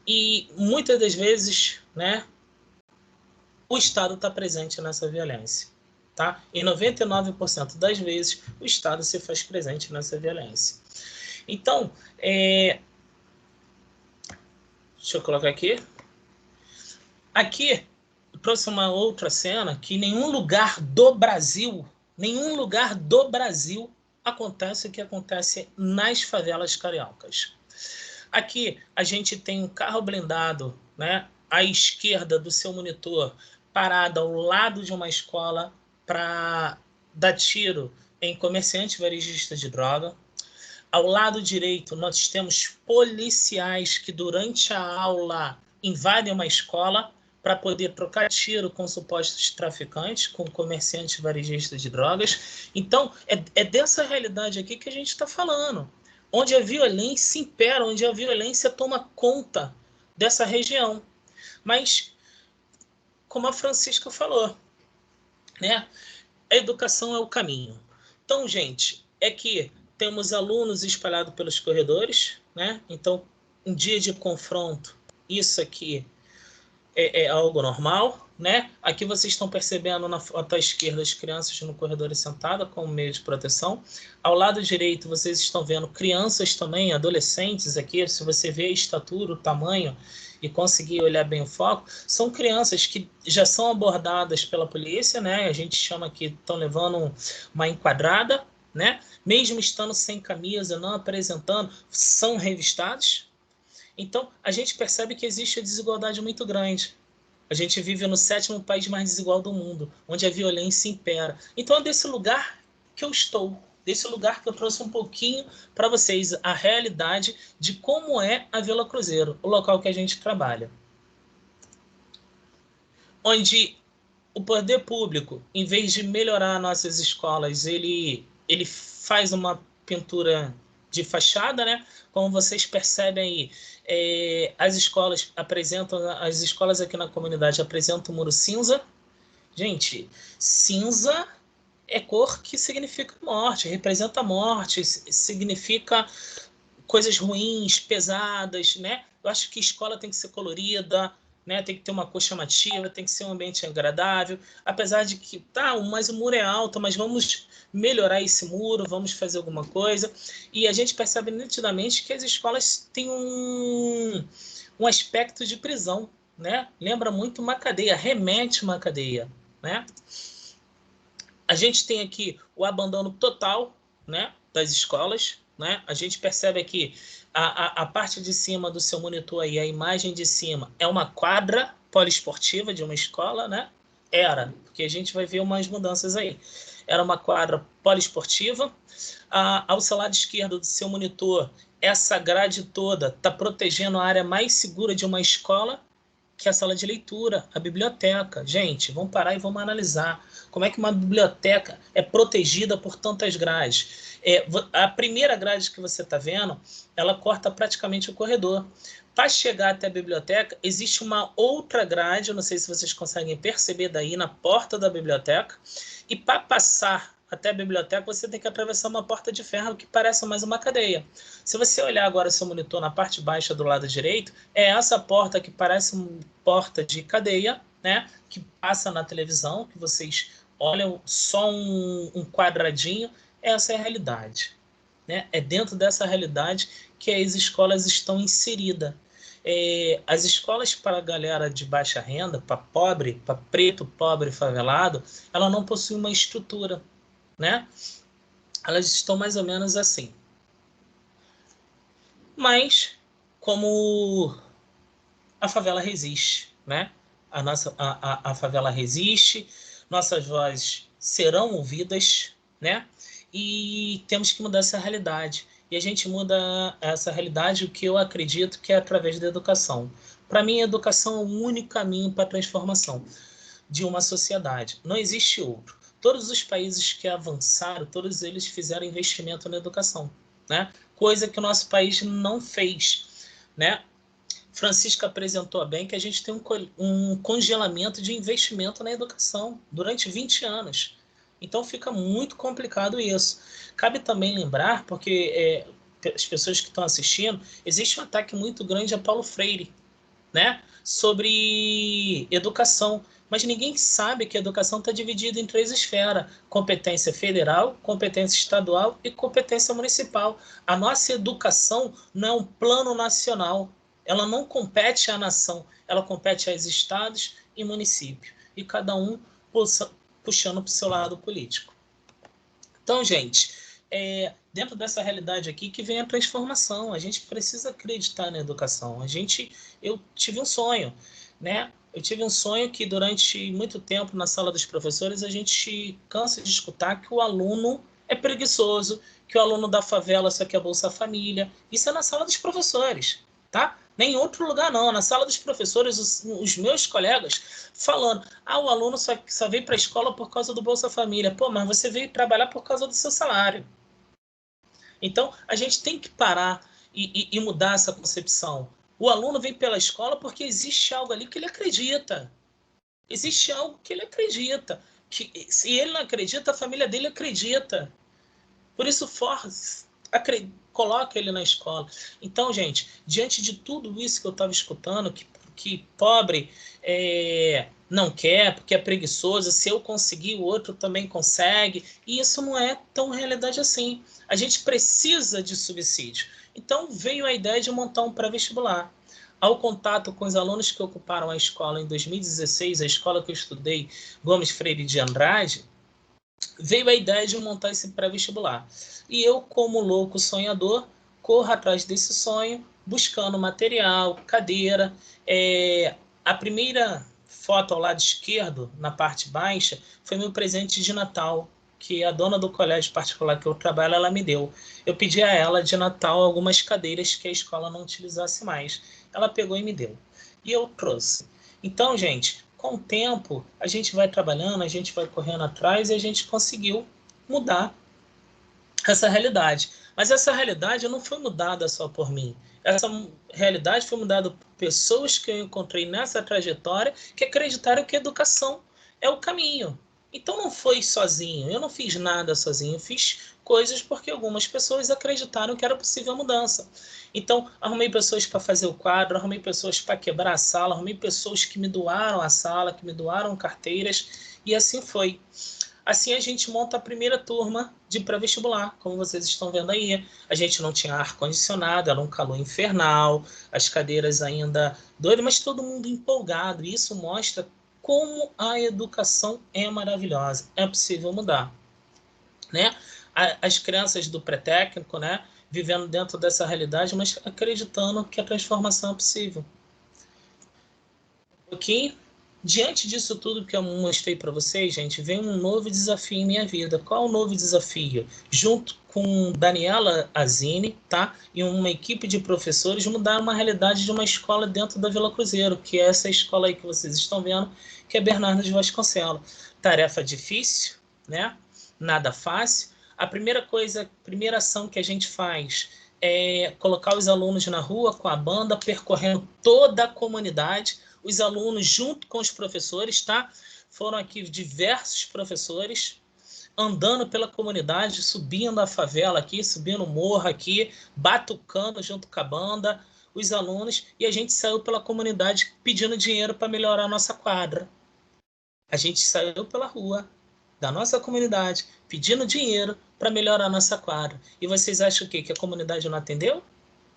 E muitas das vezes, né, o Estado está presente nessa violência. Tá? E 99% das vezes, o Estado se faz presente nessa violência. Então, deixa eu colocar aqui. Aqui, trouxe uma outra cena que em nenhum lugar do Brasil acontece o que acontece nas favelas cariocas. Aqui a gente tem um carro blindado, né, à esquerda do seu monitor, parado ao lado de uma escola para dar tiro em comerciante varejista de droga. Ao lado direito nós temos policiais que durante a aula invadem uma escola para poder trocar tiro com supostos traficantes, com comerciantes varejistas de drogas. Então, é dessa realidade aqui que a gente está falando, onde a violência impera, onde a violência toma conta dessa região. Mas, como a Francisca falou, né, a educação é o caminho. Então, gente, é que temos alunos espalhados pelos corredores, né? Então, um dia de confronto, isso aqui é algo normal, né? Aqui vocês estão percebendo na foto à esquerda as crianças no corredor sentadas como meio de proteção. Ao lado direito vocês estão vendo crianças também, adolescentes aqui. Se você vê a estatura, o tamanho e conseguir olhar bem o foco, são crianças que já são abordadas pela polícia, né? A gente chama que estão levando uma enquadrada, né? Mesmo estando sem camisa, não apresentando, são revistados. Então, a gente percebe que existe a desigualdade muito grande. A gente vive no 7º país mais desigual do mundo, onde a violência impera. Então, é desse lugar que eu estou, desse lugar que eu trouxe um pouquinho para vocês, a realidade de como é a Vila Cruzeiro, o local que a gente trabalha. Onde o poder público, em vez de melhorar nossas escolas, ele faz uma pintura de fachada, né? Como vocês percebem aí, as escolas aqui na comunidade apresentam o muro cinza. Gente, cinza é cor que significa morte, representa morte, significa coisas ruins, pesadas, né? Eu acho que escola tem que ser colorida, né? Tem que ter uma cor chamativa, tem que ser um ambiente agradável, apesar de que, mas o muro é alto, mas vamos melhorar esse muro, vamos fazer alguma coisa. E a gente percebe nitidamente que as escolas têm um aspecto de prisão, né? Lembra muito uma cadeia, remete uma cadeia, né? A gente tem aqui o abandono total, né, das escolas, né? A gente percebe aqui a parte de cima do seu monitor aí, a imagem de cima é uma quadra poliesportiva de uma escola, né? Era, porque a gente vai ver umas mudanças aí. Era uma quadra poliesportiva. Ao seu lado esquerdo do seu monitor, essa grade toda está protegendo a área mais segura de uma escola, que é a sala de leitura, a biblioteca. Gente, vamos parar e vamos analisar como é que uma biblioteca é protegida por tantas grades. A primeira grade que você está vendo, ela corta praticamente o corredor. Para chegar até a biblioteca, existe uma outra grade, eu não sei se vocês conseguem perceber daí, na porta da biblioteca, e para passar até a biblioteca, você tem que atravessar uma porta de ferro que parece mais uma cadeia. Se você olhar agora o seu monitor na parte baixa do lado direito, é essa porta que parece uma porta de cadeia, né, que passa na televisão, que vocês olham só um quadradinho. Essa é a realidade, né? É dentro dessa realidade que as escolas estão inseridas. As escolas para a galera de baixa renda, para pobre, para preto, pobre, favelado, ela não possui uma estrutura, né? Elas estão mais ou menos assim. Mas, como a favela resiste, né? A favela resiste, nossas vozes serão ouvidas, né? E temos que mudar essa realidade. E a gente muda essa realidade, o que eu acredito que é através da educação. Para mim, a educação é o único caminho para a transformação de uma sociedade. Não existe outro. Todos os países que avançaram, todos eles fizeram investimento na educação, né? Coisa que o nosso país não fez, né? Francisca apresentou bem que a gente tem um congelamento de investimento na educação durante 20 anos. Então fica muito complicado isso. Cabe também lembrar, porque as pessoas que estão assistindo, existe um ataque muito grande a Paulo Freire, né? Sobre educação. Mas ninguém sabe que a educação está dividida em 3 esferas: competência federal, competência estadual e competência municipal. A nossa educação não é um plano nacional. Ela não compete à nação, ela compete aos estados e municípios. E cada um puxando para o seu lado político. Então, gente, dentro dessa realidade aqui que vem a transformação. A gente precisa acreditar na educação. Eu tive um sonho, né? Eu tive um sonho que durante muito tempo na sala dos professores a gente cansa de escutar que o aluno é preguiçoso, que o aluno da favela só quer Bolsa Família. Isso é na sala dos professores, tá? Nem em outro lugar não. Na sala dos professores, os meus colegas falando: o aluno só veio para a escola por causa do Bolsa Família. Pô, mas você veio trabalhar por causa do seu salário. Então, a gente tem que parar e mudar essa concepção. O aluno vem pela escola porque existe algo ali que ele acredita. Existe algo que ele acredita. Que, se ele não acredita, a família dele acredita. Por isso, coloca ele na escola. Então, gente, diante de tudo isso que eu estava escutando, que pobre não quer, porque é preguiçoso, se eu conseguir, o outro também consegue, e isso não é tão realidade assim. A gente precisa de subsídio. Então, veio a ideia de montar um pré-vestibular. Ao contato com os alunos que ocuparam a escola em 2016, a escola que eu estudei, Gomes Freire de Andrade, veio a ideia de montar esse pré-vestibular. E eu, como louco sonhador, corro atrás desse sonho, buscando material, cadeira. A primeira foto ao lado esquerdo, na parte baixa, foi meu presente de Natal, que a dona do colégio particular que eu trabalho, ela me deu. Eu pedi a ela de Natal algumas cadeiras que a escola não utilizasse mais. Ela pegou e me deu. E eu trouxe. Então, gente, com o tempo, a gente vai trabalhando, a gente vai correndo atrás e a gente conseguiu mudar essa realidade. Mas essa realidade não foi mudada só por mim. Essa realidade foi mudada por pessoas que eu encontrei nessa trajetória que acreditaram que a educação é o caminho. Então não foi sozinho, eu não fiz nada sozinho, eu fiz coisas porque algumas pessoas acreditaram que era possível a mudança. Então arrumei pessoas para fazer o quadro, arrumei pessoas para quebrar a sala, arrumei pessoas que me doaram a sala, que me doaram carteiras, e assim foi. Assim a gente monta a primeira turma de pré-vestibular, como vocês estão vendo aí. A gente não tinha ar-condicionado, era um calor infernal, as cadeiras ainda doidas, mas todo mundo empolgado. E isso mostra como a educação é maravilhosa, é possível mudar. Né? As crianças do pré-técnico, né, vivendo dentro dessa realidade, mas acreditando que a transformação é possível. Um pouquinho. Diante disso tudo que eu mostrei para vocês, gente, vem um novo desafio em minha vida. Qual é o novo desafio? Junto com Daniela Azini, tá? E uma equipe de professores, mudar uma realidade de uma escola dentro da Vila Cruzeiro, que é essa escola aí que vocês estão vendo, que é Bernardo de Vasconcelos. Tarefa difícil, né? Nada fácil. A primeira ação que a gente faz é colocar os alunos na rua com a banda, percorrendo toda a comunidade. Os alunos, junto com os professores, tá? Foram aqui diversos professores andando pela comunidade, subindo a favela aqui, subindo o morro aqui, batucando junto com a banda, os alunos, e a gente saiu pela comunidade pedindo dinheiro para melhorar a nossa quadra. A gente saiu pela rua da nossa comunidade pedindo dinheiro para melhorar a nossa quadra. E vocês acham o quê? Que a comunidade não atendeu?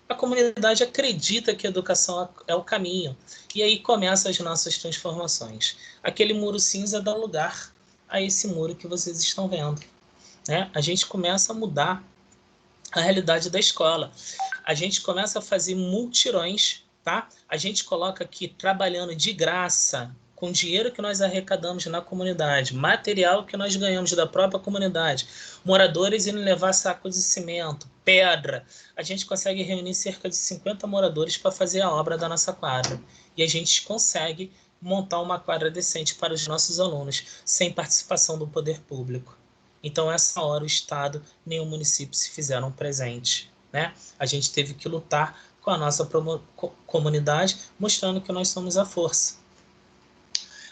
A comunidade acredita que a educação é o caminho. E aí começam as nossas transformações. Aquele muro cinza dá lugar a esse muro que vocês estão vendo. Né? A gente começa a mudar a realidade da escola. A gente começa a fazer multirões, tá? A gente coloca aqui trabalhando de graça, com dinheiro que nós arrecadamos na comunidade, material que nós ganhamos da própria comunidade, moradores indo levar saco de cimento, pedra. A gente consegue reunir cerca de 50 moradores para fazer a obra da nossa quadra. E a gente consegue montar uma quadra decente para os nossos alunos, sem participação do poder público. Então, essa hora, o Estado nem o município se fizeram presente. Né? A gente teve que lutar com a nossa comunidade, mostrando que nós somos a força.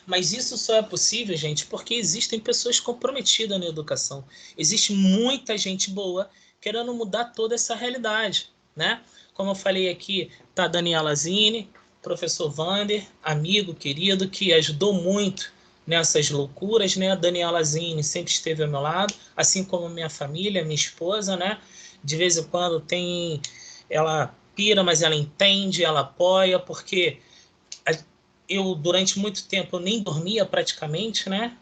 Mas isso só é possível, gente, porque existem pessoas comprometidas na educação. Existe muita gente boa querendo mudar toda essa realidade, né? Como eu falei aqui, tá a Daniela Zini, professor Vander, amigo querido, que ajudou muito nessas loucuras, né? A Daniela Zini sempre esteve ao meu lado, assim como minha família, minha esposa, né? De vez em quando ela pira, mas ela entende, ela apoia, porque eu, durante muito tempo, eu nem dormia praticamente, né?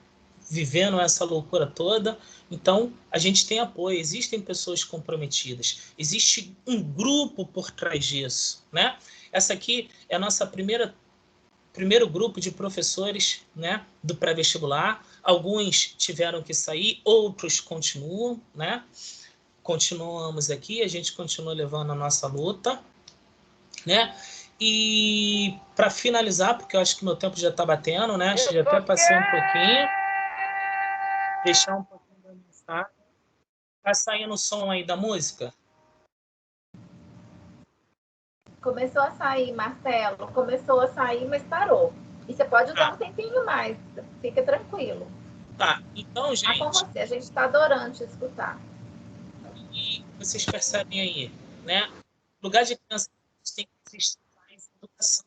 Vivendo essa loucura toda. Então, a gente tem apoio, existem pessoas comprometidas, existe um grupo por trás disso, né? Essa aqui é a nossa primeiro grupo de professores, né, do pré-vestibular. Alguns tiveram que sair, outros continuam, né? Continuamos aqui, a gente continua levando a nossa luta, né? E para finalizar, porque eu acho que meu tempo já está batendo, né? Acho que já até passei um pouquinho. Deixar um pouquinho da mensagem. Tá saindo o som aí da música? Começou a sair, Marcelo. Começou a sair, mas parou. E você pode usar um tempinho mais. Fica tranquilo. Tá, então, gente... Tá com você, a gente está adorando te escutar. E vocês percebem aí, né? Lugar de criança tem que existir mais educação.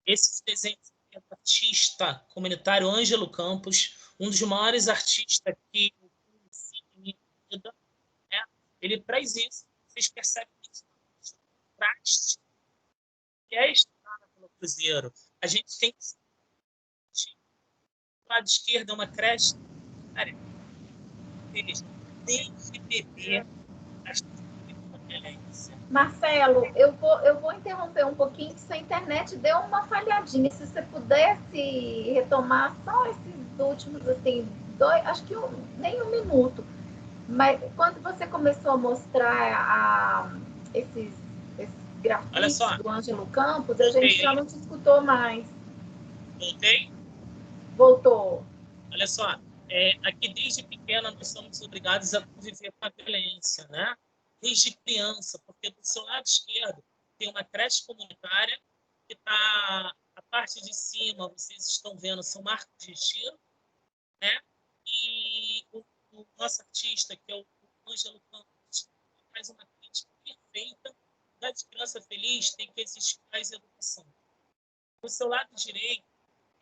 Esses desenhos do artista comunitário Ângelo Campos, um dos maiores artistas que eu conheci em minha vida, né? Ele traz isso. Vocês percebem isso? Traz que é estrada pelo Cruzeiro. A gente tem que... Do lado esquerdo é uma creche. Desde bebê, Marcelo, eu vou interromper um pouquinho, que sua internet deu uma falhadinha. Se você pudesse retomar só esses últimos, assim, acho que nem um minuto. Mas quando você começou a mostrar esses grafites do Ângelo Campos, a gente já não te escutou mais. Voltei? Voltou. Olha só, aqui desde pequena nós somos obrigados a conviver com a violência, né? Desde criança, porque do seu lado esquerdo tem uma creche comunitária que está, a parte de cima, vocês estão vendo, são marcos de tiro, né? E o nosso artista, que é o Ângelo Campos, faz uma crítica perfeita da criança feliz tem que existir mais educação. Do seu lado direito,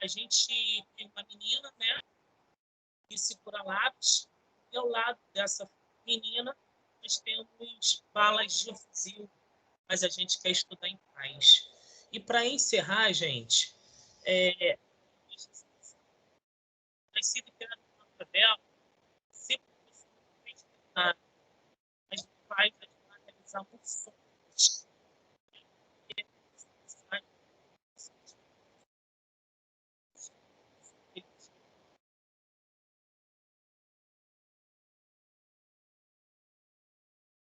a gente tem uma menina, né, que segura lápis, e ao lado dessa menina nós temos balas de fuzil, mas a gente quer estudar em paz. E para encerrar, gente, vai ser literado na tabela, se você não respeitar, a gente vai ajudar a realizar um sonho.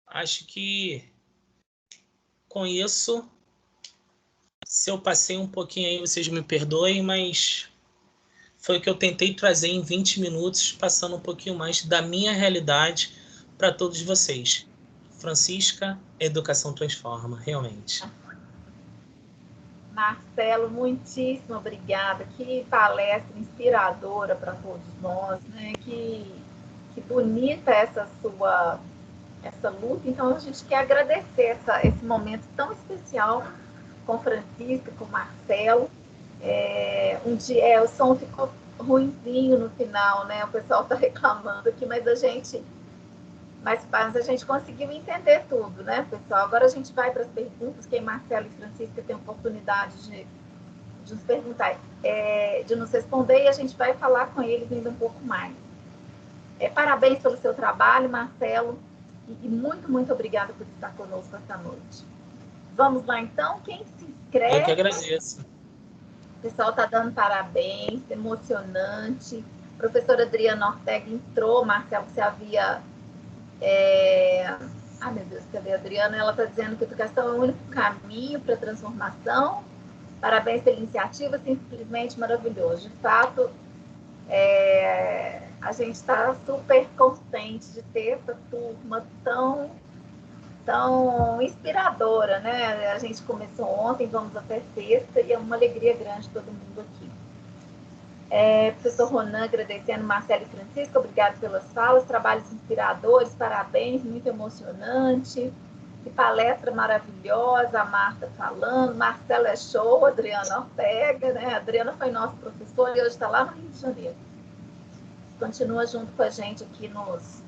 Acho que com isso, se eu passei um pouquinho aí, vocês me perdoem, mas foi o que eu tentei trazer em 20 minutos, passando um pouquinho mais da minha realidade para todos vocês. Francisca, Educação Transforma, realmente. Marcelo, muitíssimo obrigada. Que palestra inspiradora para todos nós, né? Que bonita essa luta. Então, a gente quer agradecer esse momento tão especial com Francisca, com Marcelo. O som ficou ruinzinho no final, né? O pessoal está reclamando aqui, mas a gente conseguiu entender tudo, né, pessoal? Agora a gente vai para as perguntas, que Marcelo e Francisca têm oportunidade de nos perguntar, de nos responder, e a gente vai falar com eles ainda um pouco mais. Parabéns pelo seu trabalho, Marcelo, e muito, muito obrigada por estar conosco esta noite. Vamos lá, então? Quem se inscreve... Eu que agradeço. O pessoal está dando parabéns, emocionante. A professora Adriana Ortega entrou, Marcelo, você havia... meu Deus, cadê a Adriana? Ela está dizendo que a educação é o único caminho para a transformação. Parabéns pela iniciativa, simplesmente maravilhoso. De fato, a gente está super contente de ter essa turma tão inspiradora, né? A gente começou ontem, vamos até sexta, e é uma alegria grande todo mundo aqui. Professor Ronan, agradecendo Marcelo e Francisco, obrigado pelas falas, trabalhos inspiradores, parabéns, muito emocionante, que palestra maravilhosa, a Marta falando, Marcelo é show, Adriana Ortega, né? A Adriana foi nossa professora e hoje está lá no Rio de Janeiro. Continua junto com a gente aqui nos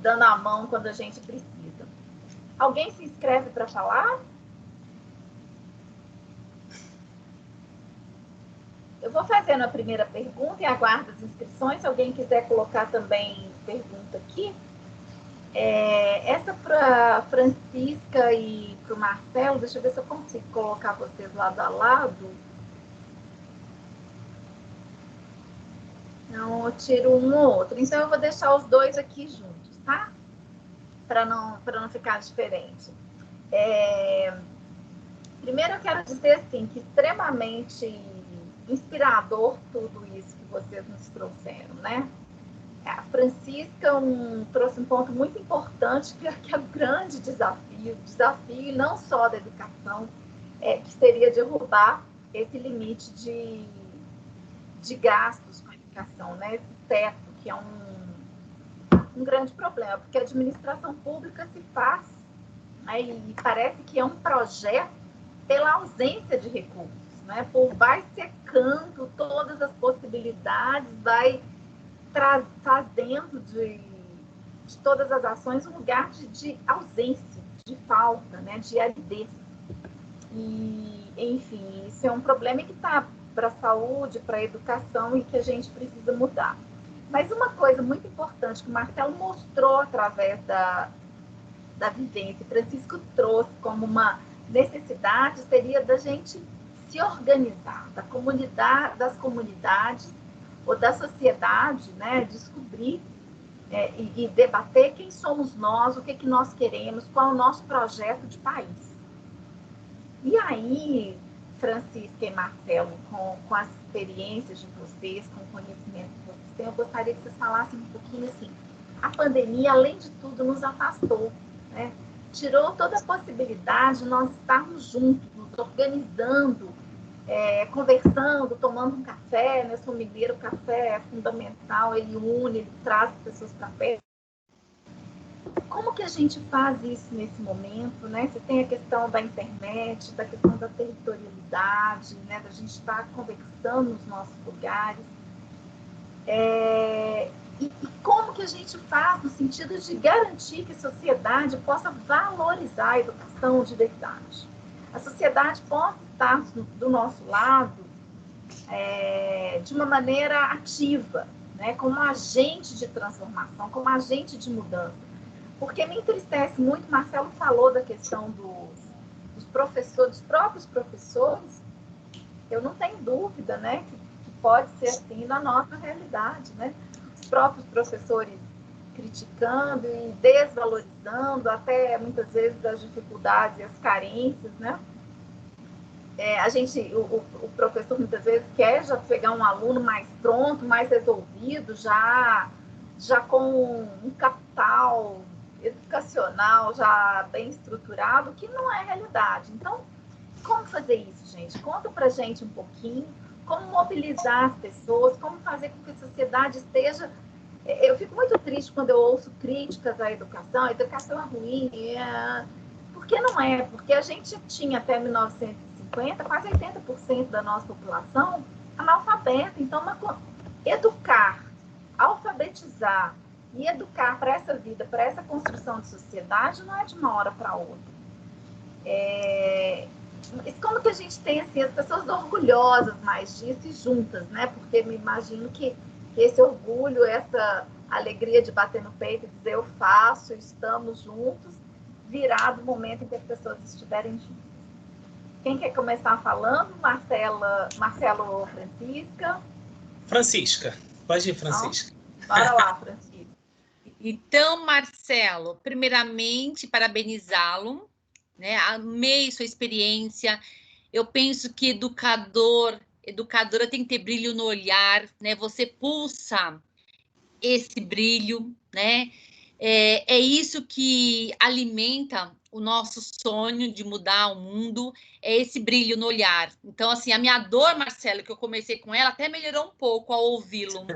dando a mão quando a gente precisa. Alguém se inscreve para falar? Eu vou fazendo a primeira pergunta e aguardo as inscrições. Se alguém quiser colocar também pergunta aqui. Essa para a Francisca e para o Marcelo, deixa eu ver se eu consigo colocar vocês lado a lado. Não, eu tiro um ou outro. Então, eu vou deixar os dois aqui juntos, tá? Para não ficar diferente. Primeiro, eu quero dizer assim, que extremamente inspirador tudo isso que vocês nos trouxeram, né? A Francisca trouxe um ponto muito importante, que é o grande desafio não só da educação, que seria derrubar esse limite de gastos com a educação, né? Esse teto, que é um grande problema, porque a administração pública se faz, né? E parece que é um projeto pela ausência de recursos, né? Vai secando todas as possibilidades, vai fazendo de todas as ações um lugar de ausência, de falta, né? De aridez. E, enfim, isso é um problema que está para a saúde, para a educação e que a gente precisa mudar. Mas uma coisa muito importante que o Marcelo mostrou através da vivência, Francisco trouxe como uma necessidade, seria da gente se organizar, das comunidades ou da sociedade, né, descobrir e debater quem somos nós, o que nós queremos, qual é o nosso projeto de país. E aí, Francisca e Marcelo, com as experiências de vocês, com o conhecimento que vocês têm, eu gostaria que vocês falassem um pouquinho assim, a pandemia, além de tudo, nos afastou, né? Tirou toda a possibilidade de nós estarmos juntos, nos organizando, conversando, tomando um café, né? Sou mineiro, o café é fundamental, ele une, ele traz as pessoas para perto. Como que a gente faz isso nesse momento, né? Você tem a questão da internet, da questão da territorialidade, né? Da gente estar conversando nos nossos lugares. E como que a gente faz no sentido de garantir que a sociedade possa valorizar a educação de verdade? A sociedade possa estar do nosso lado de uma maneira ativa, né? Como agente de transformação, como agente de mudança. Porque me entristece muito, Marcelo falou da questão dos professores, dos próprios professores, eu não tenho dúvida, né, que pode ser assim na nossa realidade, né? Os próprios professores criticando e desvalorizando, até muitas vezes as dificuldades e as carências, né? O professor muitas vezes quer já pegar um aluno mais pronto, mais resolvido, já com um capital educacional já bem estruturado, que não é realidade. Então, como fazer isso, gente? Conta pra gente um pouquinho, como mobilizar as pessoas, como fazer com que a sociedade esteja... Eu fico muito triste quando eu ouço críticas à educação, a educação é ruim, por que não é? Porque a gente tinha até 1950, quase 80% da nossa população analfabeta. Então, educar, alfabetizar e educar para essa vida, para essa construção de sociedade, não é de uma hora para outra. Como que a gente tem assim, as pessoas orgulhosas mais disso e juntas, né? Porque me imagino que esse orgulho, essa alegria de bater no peito e dizer eu faço, estamos juntos, virá do momento em que as pessoas estiverem juntas. Quem quer começar falando? Marcelo ou Francisca? Francisca. Pode ir, Francisca. Então, bora lá, Francisca. Então, Marcelo, primeiramente, parabenizá-lo, né? Amei sua experiência. Eu penso que educadora tem que ter brilho no olhar, né? Você pulsa esse brilho, né? É isso que alimenta o nosso sonho de mudar o mundo, é esse brilho no olhar. Então, assim, a minha dor, Marcelo, que eu comecei com ela, até melhorou um pouco ao ouvi-lo.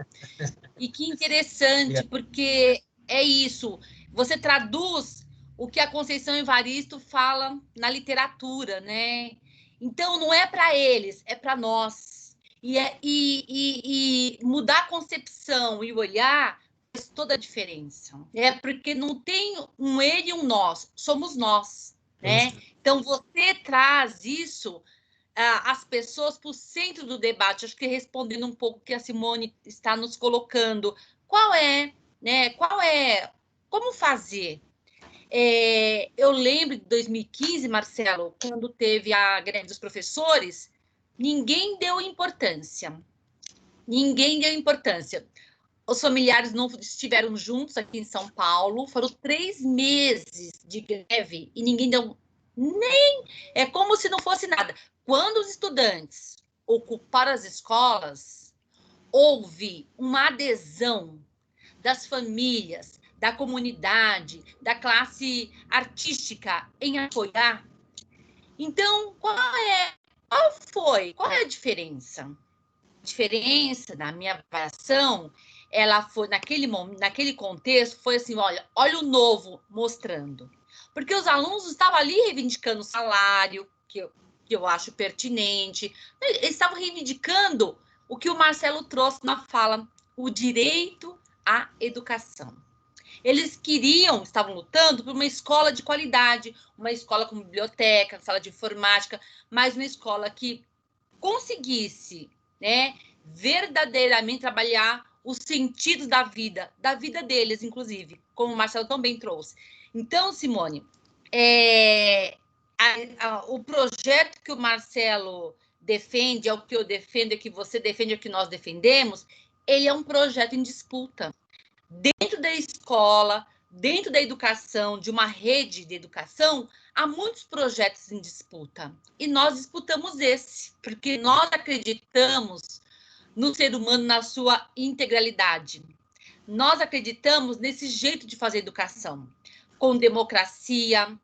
E que interessante, porque é isso. Você traduz o que a Conceição Evaristo fala na literatura, né? Então, não é para eles, é para nós. E mudar a concepção e o olhar faz toda a diferença. Porque não tem um ele e um nós, somos nós, né? Então, você traz isso, as pessoas para o centro do debate. Acho que respondendo um pouco o que a Simone está nos colocando. Como fazer? Eu lembro de 2015, Marcelo, quando teve a greve dos professores, ninguém deu importância. Os familiares não estiveram juntos aqui em São Paulo, foram 3 meses de greve e ninguém deu nem... É como se não fosse nada. Quando os estudantes ocuparam as escolas, houve uma adesão das famílias, da comunidade, da classe artística em apoiar. Então, qual é a diferença? A diferença, na minha avaliação, ela foi, naquele contexto, foi assim, olha o novo mostrando. Porque os alunos estavam ali reivindicando o salário, que eu acho pertinente, eles estavam reivindicando o que o Marcelo trouxe na fala, o direito à educação. Eles estavam lutando por uma escola de qualidade, uma escola com biblioteca, sala de informática, mas uma escola que conseguisse, né, verdadeiramente trabalhar os sentidos da vida deles, inclusive, como o Marcelo também trouxe. Então, Simone, o projeto que o Marcelo defende, é o que eu defendo, é o que você defende, é o que nós defendemos, ele é um projeto em disputa. Dentro da escola, dentro da educação, de uma rede de educação, há muitos projetos em disputa. E nós disputamos esse, porque nós acreditamos no ser humano na sua integralidade. Nós acreditamos nesse jeito de fazer educação, com democracia,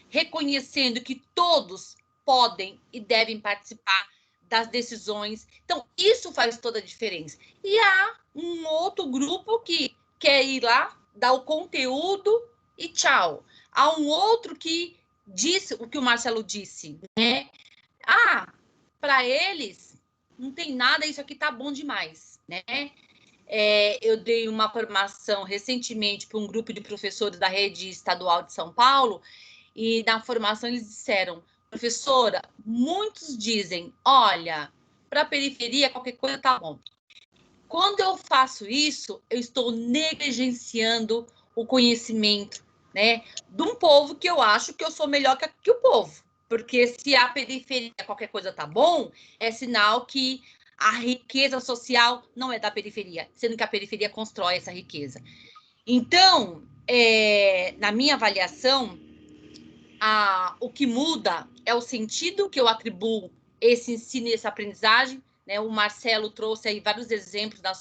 reconhecendo que todos podem e devem participar das decisões. Então, isso faz toda a diferença. E há um outro grupo que quer ir lá, dar o conteúdo e tchau. Há um outro que disse o que o Marcelo disse, né? Para eles, não tem nada, isso aqui tá bom demais, né? Eu dei uma formação recentemente para um grupo de professores da rede estadual de São Paulo, e na formação eles disseram, professora, muitos dizem, olha, para a periferia qualquer coisa tá bom. Quando eu faço isso, eu estou negligenciando o conhecimento, né, de um povo que eu acho que eu sou melhor que o povo. Porque se a periferia qualquer coisa tá bom, é sinal que a riqueza social não é da periferia, sendo que a periferia constrói essa riqueza. Então, na minha avaliação, o que muda é o sentido que eu atribuo esse ensino e essa aprendizagem, né? O Marcelo trouxe aí vários exemplos na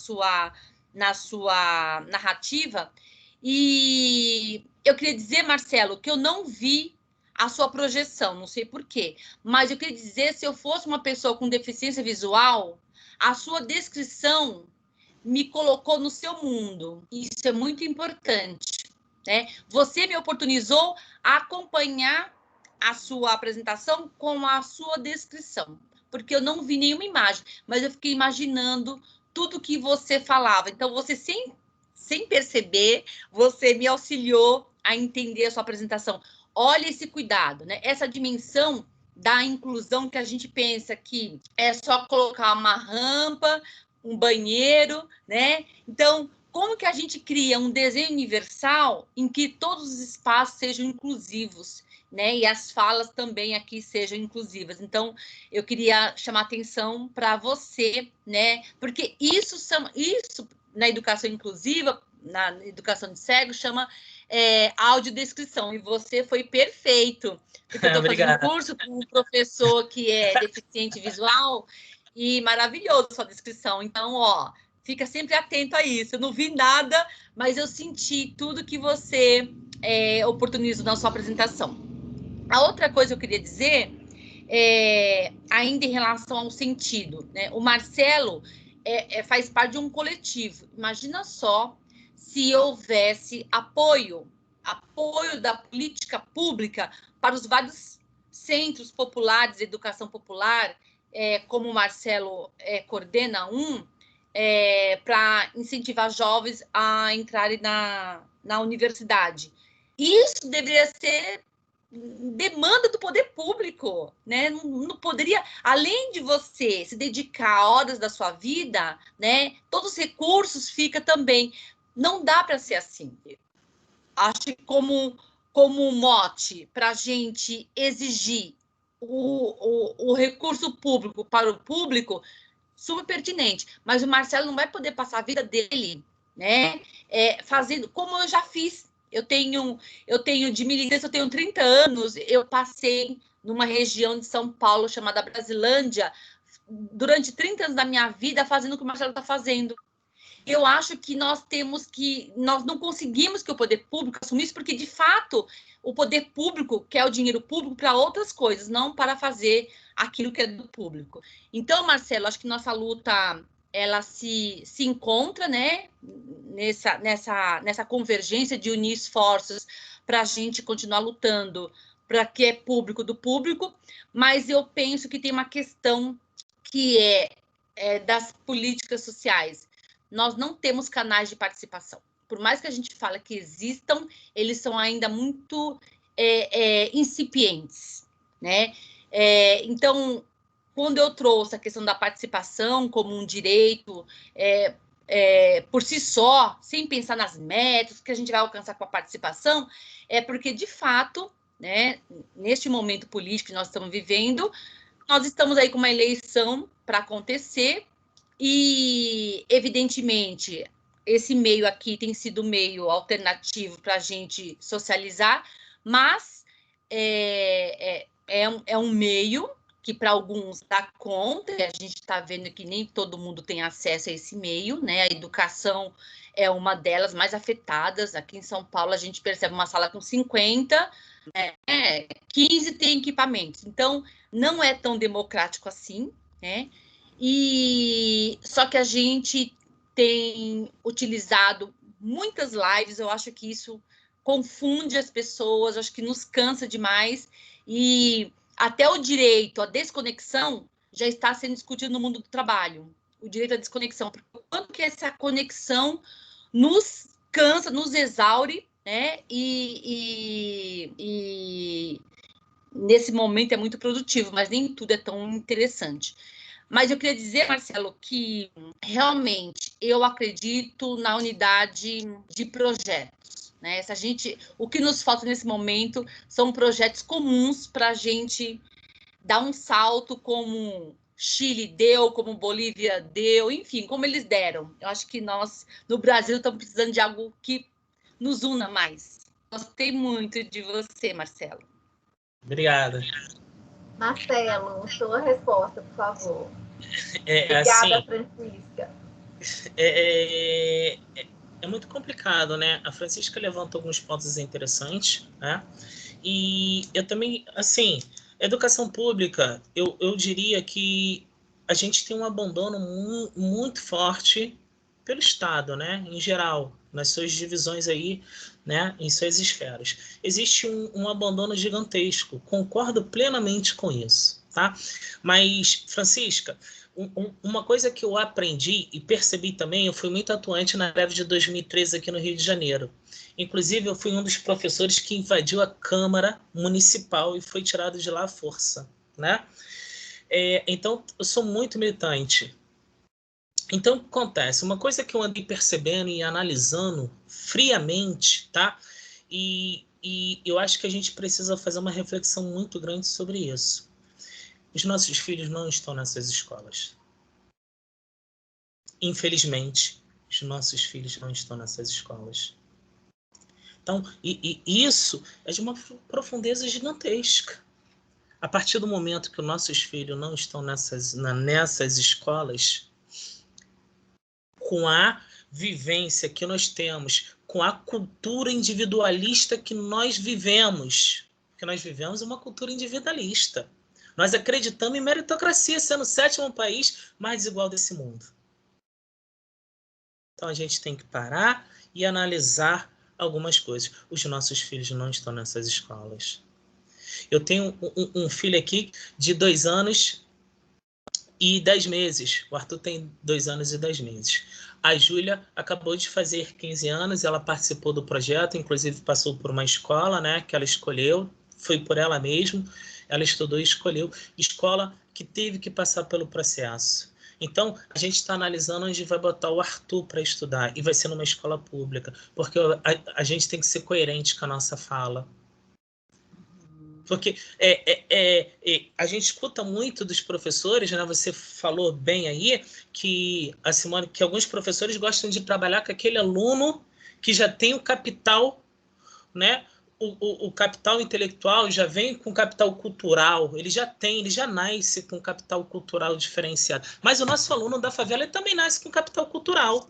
sua narrativa, e eu queria dizer, Marcelo, que eu não vi a sua projeção, não sei por quê, mas eu queria dizer, se eu fosse uma pessoa com deficiência visual, a sua descrição me colocou no seu mundo. Isso é muito importante, né? Você me oportunizou a acompanhar a sua apresentação com a sua descrição, porque eu não vi nenhuma imagem, mas eu fiquei imaginando tudo que você falava. Então, você, sem perceber, você me auxiliou a entender a sua apresentação. Olha esse cuidado, né? Essa dimensão da inclusão, que a gente pensa que é só colocar uma rampa, um banheiro, né? Então, como que a gente cria um desenho universal em que todos os espaços sejam inclusivos, né? E as falas também aqui sejam inclusivas. Então, eu queria chamar atenção para você, né? Porque isso na educação inclusiva, na educação de cegos, chama audiodescrição. E você foi perfeito. Porque eu estou fazendo curso com um professor que é deficiente visual, e maravilhoso sua descrição. Então, ó, fica sempre atento a isso. Eu não vi nada, mas eu senti tudo que você oportunizou na sua apresentação. A outra coisa que eu queria dizer, ainda em relação ao sentido, né? O Marcelo faz parte de um coletivo. Imagina só se houvesse apoio da política pública para os vários centros populares de educação popular, como o Marcelo coordena para incentivar jovens a entrarem na universidade. Isso deveria ser demanda do poder público, né? Não poderia, além de você se dedicar horas da sua vida, né? Todos os recursos ficam também. Não dá para ser assim. Acho que como mote para a gente exigir o recurso público para o público, super pertinente. Mas o Marcelo não vai poder passar a vida dele, né? Fazendo como eu já fiz. Eu tenho de militância, eu tenho 30 anos, eu passei numa região de São Paulo chamada Brasilândia, durante 30 anos da minha vida, fazendo o que o Marcelo está fazendo. Eu acho que nós não conseguimos que o poder público assumisse, porque, de fato, o poder público quer o dinheiro público para outras coisas, não para fazer aquilo que é do público. Então, Marcelo, acho que nossa luta, ela se encontra, né, nessa convergência de unir esforços para a gente continuar lutando para que é público do público, mas eu penso que tem uma questão que é das políticas sociais. Nós não temos canais de participação. Por mais que a gente fale que existam, eles são ainda muito incipientes, né? Então, quando eu trouxe a questão da participação como um direito por si só, sem pensar nas metas que a gente vai alcançar com a participação, é porque, de fato, né, neste momento político que nós estamos vivendo, nós estamos aí com uma eleição para acontecer, E, evidentemente, esse meio aqui tem sido meio alternativo para a gente socializar, mas é um meio que para alguns dá conta, e a gente está vendo que nem todo mundo tem acesso a esse meio, né? A educação é uma delas mais afetadas. Aqui em São Paulo, a gente percebe uma sala com 50, 15 tem equipamentos. Então, não é tão democrático assim, né? E só que a gente tem utilizado muitas lives, eu acho que isso confunde as pessoas, acho que nos cansa demais, e até o direito à desconexão já está sendo discutido no mundo do trabalho, o direito à desconexão, porque quanto que essa conexão nos cansa, nos exaure, né? E nesse momento é muito produtivo, mas nem tudo é tão interessante. Mas eu queria dizer, Marcelo, que realmente eu acredito na unidade de projetos, né? O que nos falta nesse momento são projetos comuns para a gente dar um salto, como Chile deu, como Bolívia deu, enfim, como eles deram. Eu acho que nós, no Brasil, estamos precisando de algo que nos una mais. Gostei muito de você, Marcelo. Obrigada. Marcelo, sua resposta, por favor. Obrigada, assim, Francisca. É muito complicado, né? A Francisca levanta alguns pontos interessantes, né? E eu também, assim, educação pública, eu diria que a gente tem um abandono muito forte pelo Estado, né? Em geral, nas suas divisões aí, né? Em suas esferas. Existe um abandono gigantesco, concordo plenamente com isso, tá? Mas, Francisca, uma coisa que eu aprendi e percebi também, eu fui muito atuante na greve de 2013 aqui no Rio de Janeiro. Inclusive, eu fui um dos professores que invadiu a Câmara Municipal e foi tirado de lá à força, né? Então, eu sou muito militante. Então, o que acontece? Uma coisa que eu andei percebendo e analisando friamente, tá? E eu acho que a gente precisa fazer uma reflexão muito grande sobre isso. Os nossos filhos não estão nessas escolas. Infelizmente, os nossos filhos não estão nessas escolas. Então, isso é de uma profundeza gigantesca. A partir do momento que os nossos filhos não estão nessas escolas, com a vivência que nós temos, com a cultura individualista que nós vivemos, porque nós vivemos uma cultura individualista. Nós acreditamos em meritocracia, sendo o 7º país mais desigual desse mundo. Então, a gente tem que parar e analisar algumas coisas. Os nossos filhos não estão nessas escolas. Eu tenho um filho aqui de 2 anos e 10 meses. O Arthur tem 2 anos e 10 meses. A Júlia acabou de fazer 15 anos, ela participou do projeto, inclusive passou por uma escola, né, que ela escolheu, foi por ela mesma, ela estudou e escolheu, escola que teve que passar pelo processo. Então, a gente está analisando onde vai botar o Arthur para estudar, e vai ser numa escola pública, porque a gente tem que ser coerente com a nossa fala. Porque a gente escuta muito dos professores, né? Você falou bem aí que a Simone, que alguns professores gostam de trabalhar com aquele aluno que já tem o capital, né? O capital intelectual já vem com capital cultural, ele já nasce com capital cultural diferenciado. Mas o nosso aluno da favela ele também nasce com capital cultural.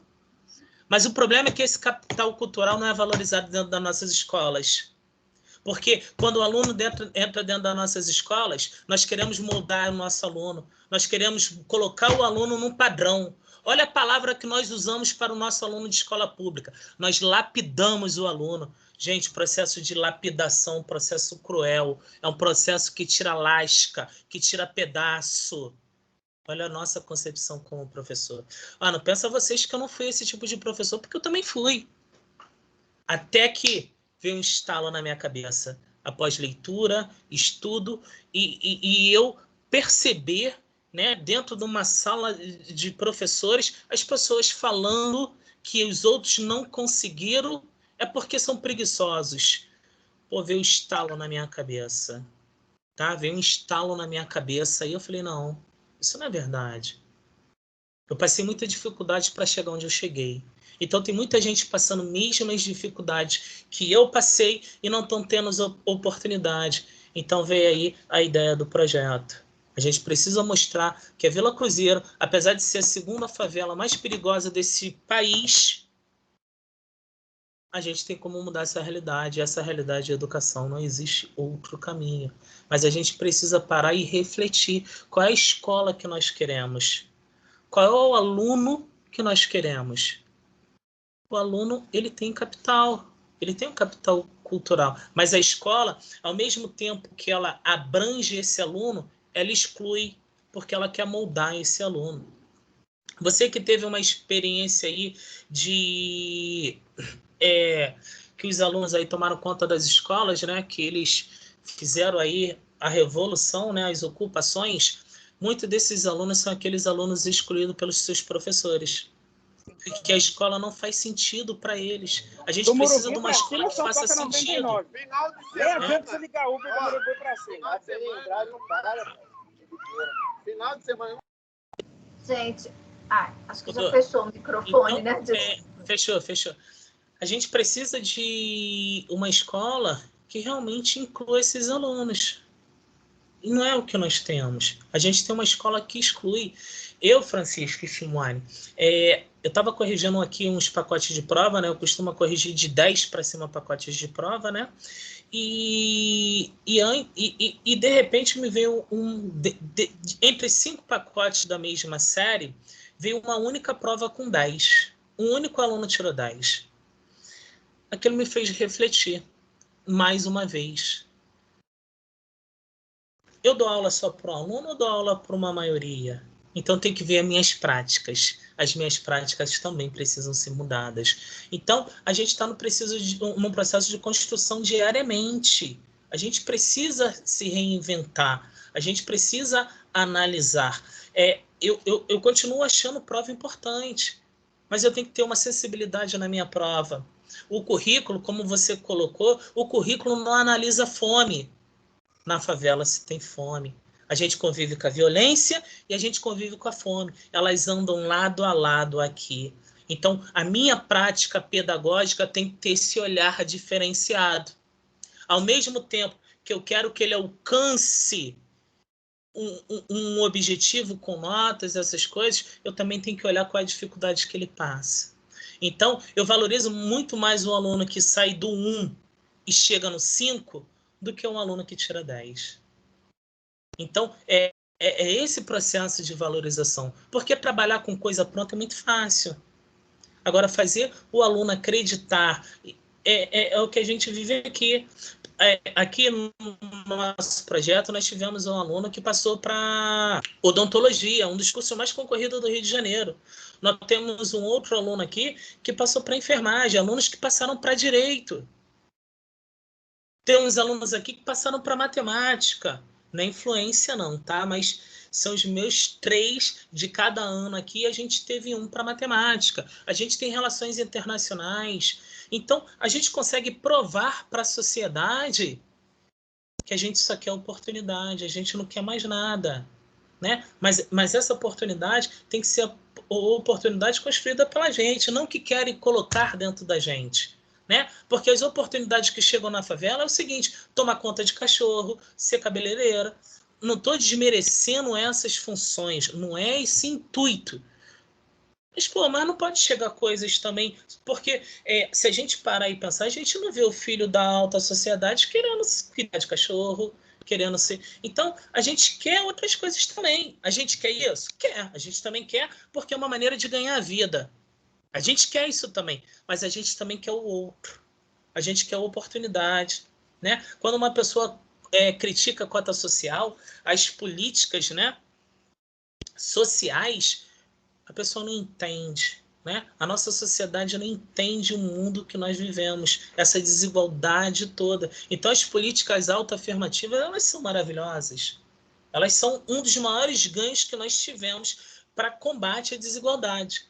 Mas o problema é que esse capital cultural não é valorizado dentro das nossas escolas. Porque quando o aluno entra dentro das nossas escolas, nós queremos moldar o nosso aluno, nós queremos colocar o aluno num padrão. Olha a palavra que nós usamos para o nosso aluno de escola pública. Nós lapidamos o aluno. Gente, processo de lapidação, processo cruel. É um processo que tira lasca, que tira pedaço. Olha a nossa concepção como professor. Não pensa vocês que eu não fui esse tipo de professor, porque eu também fui. Até que veio um estalo na minha cabeça, após leitura, estudo, e eu perceber, né, dentro de uma sala de professores, as pessoas falando que os outros não conseguiram é porque são preguiçosos. Pô, veio um estalo na minha cabeça. Tá? Veio um estalo na minha cabeça e eu falei, não, isso não é verdade. Eu passei muita dificuldade para chegar onde eu cheguei. Então, tem muita gente passando mesmas dificuldades que eu passei e não estão tendo oportunidade. Então, veio aí a ideia do projeto. A gente precisa mostrar que a Vila Cruzeiro, apesar de ser a segunda favela mais perigosa desse país, a gente tem como mudar essa realidade. Essa realidade de educação, não existe outro caminho. Mas a gente precisa parar e refletir qual é a escola que nós queremos. Qual é o aluno que nós queremos? O aluno, ele tem capital. Ele tem um capital cultural. Mas a escola, ao mesmo tempo que ela abrange esse aluno, ela exclui, porque ela quer moldar esse aluno. Você que teve uma experiência aí de... que os alunos aí tomaram conta das escolas, né? Que eles fizeram aí a revolução, né? As ocupações. Muitos desses alunos são aqueles alunos excluídos pelos seus professores. Que a escola não faz sentido para eles. A gente precisa de uma escola que faça sentido. Final de semana. Gente, acho que já fechou o microfone, então, né? Fechou. A gente precisa de uma escola que realmente inclua esses alunos. E não é o que nós temos. A gente tem uma escola que exclui. Eu, Francisco e Simone, eu estava corrigindo aqui uns pacotes de prova, né? Eu costumo corrigir de 10 para cima pacotes de prova, né? E de repente me veio entre 5 pacotes da mesma série, veio uma única prova com 10. Um único aluno tirou 10. Aquilo me fez refletir, mais uma vez. Eu dou aula só para um aluno ou dou aula para uma maioria? Então, tem que ver as minhas práticas. As minhas práticas também precisam ser mudadas. Então, a gente está num processo de construção diariamente. A gente precisa se reinventar. A gente precisa analisar. Eu continuo achando prova importante, mas eu tenho que ter uma sensibilidade na minha prova. O currículo, como você colocou, o currículo não analisa fome. Na favela se tem fome. A gente convive com a violência e a gente convive com a fome. Elas andam lado a lado aqui. Então, a minha prática pedagógica tem que ter esse olhar diferenciado. Ao mesmo tempo que eu quero que ele alcance um objetivo com notas, essas coisas, eu também tenho que olhar qual é a dificuldade que ele passa. Então, eu valorizo muito mais um aluno que sai do 1 e chega no 5 do que um aluno que tira 10. Então, é esse processo de valorização. Porque trabalhar com coisa pronta é muito fácil. Agora, fazer o aluno acreditar é o que a gente vive aqui. Aqui no nosso projeto, nós tivemos um aluno que passou para odontologia, um dos cursos mais concorridos do Rio de Janeiro. Nós temos um outro aluno aqui que passou para enfermagem, alunos que passaram para direito. Tem uns alunos aqui que passaram para matemática. Não é influência não, tá? Mas são os meus 3 de cada ano aqui. A gente teve um para matemática. A gente tem relações internacionais. Então, a gente consegue provar para a sociedade que a gente só quer oportunidade. A gente não quer mais nada, né? Mas essa oportunidade tem que ser a oportunidade construída pela gente, não que querem colocar dentro da gente. Né? Porque as oportunidades que chegam na favela é o seguinte: tomar conta de cachorro, ser cabeleireira. Não estou desmerecendo essas funções, não é esse intuito. Mas não pode chegar coisas também, porque se a gente parar e pensar, a gente não vê o filho da alta sociedade querendo cuidar de cachorro, querendo ser... Então, a gente quer outras coisas também. A gente quer isso? Quer. A gente também quer, porque é uma maneira de ganhar a vida. A gente quer isso também, mas a gente também quer o outro. A gente quer a oportunidade, né? Quando uma pessoa critica a cota social, as políticas, né, sociais, a pessoa não entende, né? A nossa sociedade não entende o mundo que nós vivemos, essa desigualdade toda. Então, as políticas autoafirmativas, elas são maravilhosas. Elas são um dos maiores ganhos que nós tivemos para combate à desigualdade.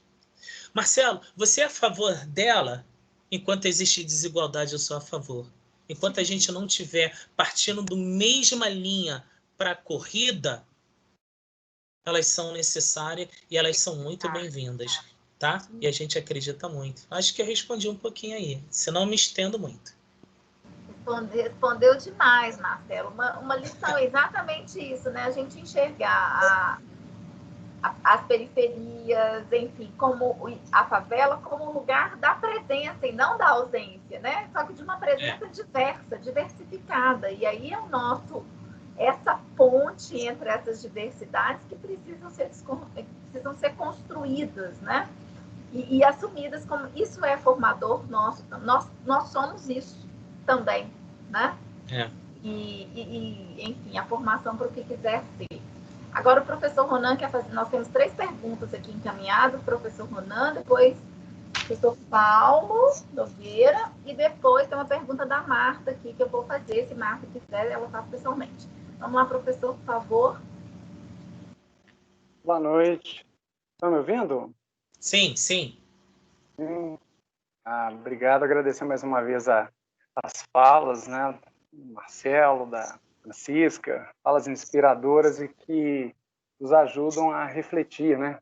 Marcelo, você é a favor dela? Enquanto existe desigualdade, eu sou a favor. Enquanto a gente não estiver partindo da mesma linha para a corrida, elas são necessárias e elas são muito bem-vindas, tá? E a gente acredita muito. Acho que eu respondi um pouquinho aí, senão eu me estendo muito. Respondeu demais, Marcelo. Uma lição é exatamente isso, né? A gente enxergar as periferias, enfim, como a favela como um lugar da presença e não da ausência, né? Só que de uma presença diversa, diversificada. E aí eu noto essa ponte entre essas diversidades que precisam ser construídas, né? E assumidas como isso é formador nosso. Nós somos isso também, né? Enfim, a formação para o que quiser ser. Agora o professor Ronan quer fazer, nós temos 3 perguntas aqui encaminhadas, professor Ronan, depois o professor Paulo Nogueira, e depois tem uma pergunta da Marta aqui, que eu vou fazer, se Marta quiser, ela faz pessoalmente. Vamos lá, professor, por favor. Boa noite. Estão me ouvindo? Sim, sim. Obrigado, agradecer mais uma vez as falas, né, do Marcelo, da Francisca, falas inspiradoras e que nos ajudam a refletir, né,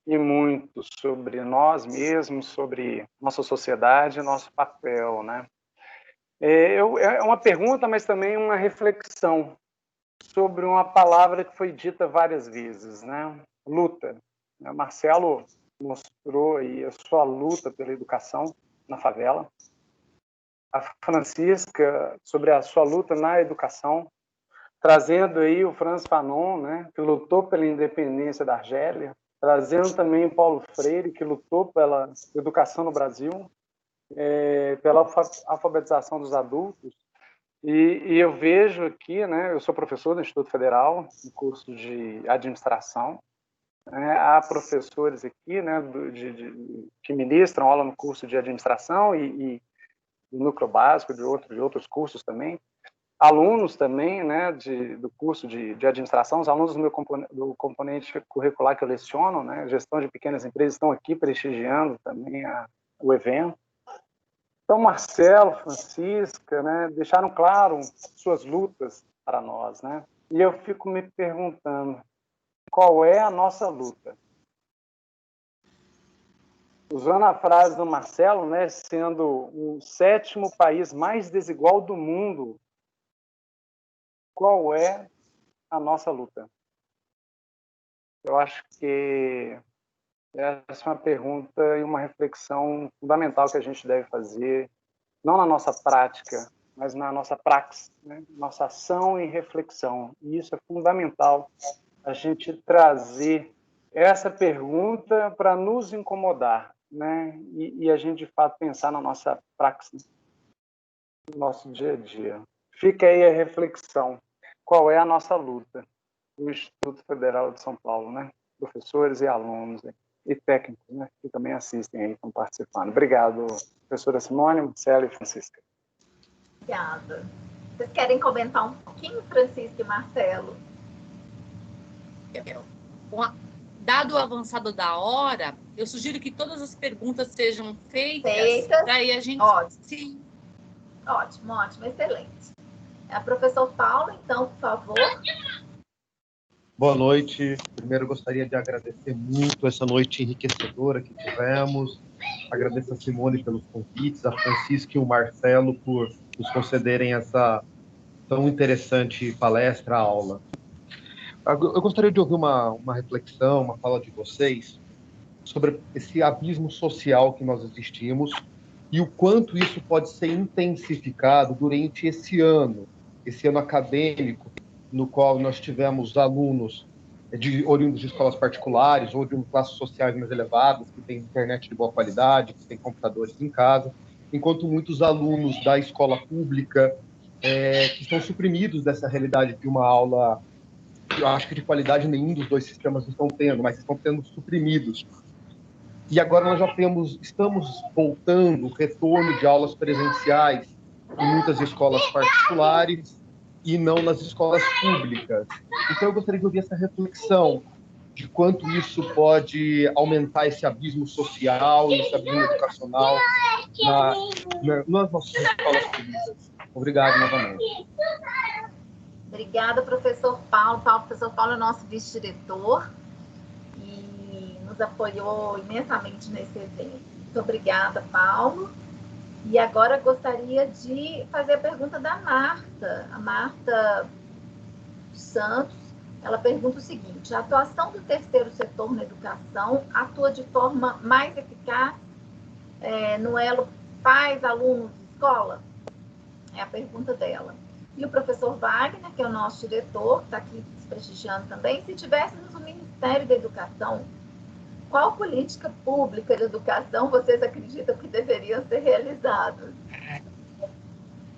e muito sobre nós mesmos, sobre nossa sociedade e nosso papel, né. É uma pergunta, mas também uma reflexão sobre uma palavra que foi dita várias vezes, né, luta. O Marcelo mostrou aí a sua luta pela educação na favela. A Francisca sobre a sua luta na educação, trazendo aí o Frantz Fanon, né, que lutou pela independência da Argélia, trazendo também o Paulo Freire, que lutou pela educação no Brasil, pela alfabetização dos adultos. E eu vejo aqui, né, eu sou professor do Instituto Federal, no curso de administração, né, há professores aqui, né, que ministram aula no curso de administração e do núcleo básico, de outros cursos também, alunos também, né, do curso de administração, os alunos do componente curricular que eu leciono, né, gestão de pequenas empresas, estão aqui prestigiando também o evento. Então, Marcelo, Francisca, né, deixaram claro suas lutas para nós, né, e eu fico me perguntando, qual é a nossa luta? Usando a frase do Marcelo, né, sendo o 7º país mais desigual do mundo, qual é a nossa luta? Eu acho que essa é uma pergunta e uma reflexão fundamental que a gente deve fazer, não na nossa prática, mas na nossa praxis, né? Nossa ação e reflexão. E isso é fundamental, a gente trazer essa pergunta para nos incomodar, né? E a gente, de fato, pensar na nossa praxis, no nosso dia a dia. Fica aí a reflexão. Qual é a nossa luta? O Instituto Federal de São Paulo, né? Professores e alunos, né? E técnicos, né? Que também assistem aí, estão participando. Obrigado, professora Simone, Marcelo e Francisca. Obrigada. Vocês querem comentar um pouquinho, Francisca e Marcelo? Dado o avançado da hora, eu sugiro que todas as perguntas sejam feitas. Daí a gente... Ótimo. Sim. Ótimo, excelente. Professor Paulo, então, por favor. Boa noite. Primeiro, eu gostaria de agradecer muito essa noite enriquecedora que tivemos. Agradeço a Simone pelos convites, a Francisca e o Marcelo por nos concederem essa tão interessante palestra, aula. Eu gostaria de ouvir uma reflexão, uma fala de vocês sobre esse abismo social que nós existimos e o quanto isso pode ser intensificado durante esse ano acadêmico, no qual nós tivemos alunos oriundos de escolas particulares ou de classes sociais mais elevadas, que têm internet de boa qualidade, que têm computadores em casa, enquanto muitos alunos da escola pública que estão suprimidos dessa realidade de uma aula, eu acho que de qualidade nenhum dos dois sistemas estão tendo, mas estão sendo suprimidos. E agora nós já estamos voltando, retorno de aulas presenciais em muitas escolas particulares e não nas escolas públicas. Então eu gostaria de ouvir essa reflexão de quanto isso pode aumentar esse abismo social, esse abismo educacional nas nossas escolas públicas. Obrigado novamente. Obrigada, professor Paulo. Professor Paulo é nosso vice-diretor. e nos apoiou imensamente nesse evento. Muito obrigada, Paulo. E agora gostaria de fazer a pergunta da Marta. A Marta Santos, ela pergunta o seguinte: a atuação do terceiro setor na educação atua de forma mais eficaz no elo pais, alunos, escola? É a pergunta dela. E o professor Wagner, que é o nosso diretor, que está aqui prestigiando também, se tivéssemos o Ministério da Educação, qual política pública de educação vocês acreditam que deveriam ser realizadas?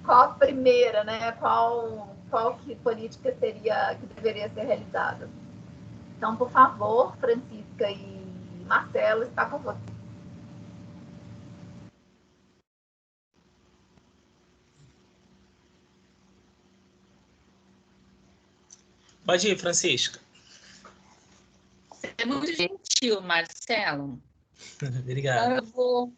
Qual a primeira, né? Qual que política seria que deveria ser realizada? Então, por favor, Francisca e Marcelo, está com você. Pode ir, Francisca. Você é muito gentil, Marcelo. Obrigado. Então,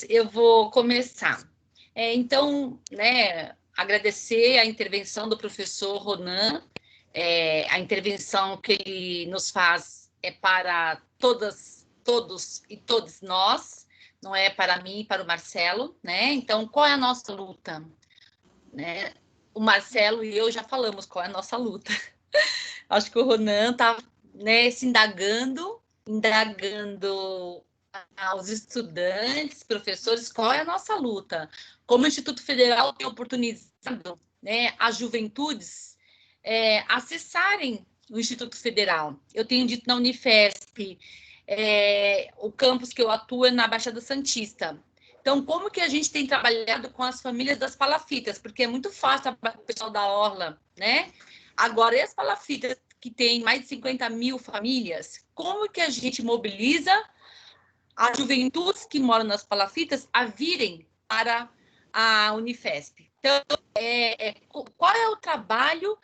eu vou começar. Então, né, agradecer a intervenção do professor Ronan. A intervenção que ele nos faz é para todos e todos nós, não é para mim e para o Marcelo, né? Então, qual é a nossa luta? Né? O Marcelo e eu já falamos qual é a nossa luta. Acho que o Ronan está, né, se indagando aos estudantes, professores, qual é a nossa luta. Como o Instituto Federal tem oportunizado, né, as juventudes acessarem o Instituto Federal. Eu tenho dito na Unifesp, o campus que eu atuo é na Baixada Santista. Então, como que a gente tem trabalhado com as famílias das palafitas? Porque é muito fácil o pessoal da Orla, né? Agora, e as palafitas que tem mais de 50 mil famílias, como que a gente mobiliza as juventudes que moram nas palafitas a virem para a Unifesp? Então, qual é o trabalho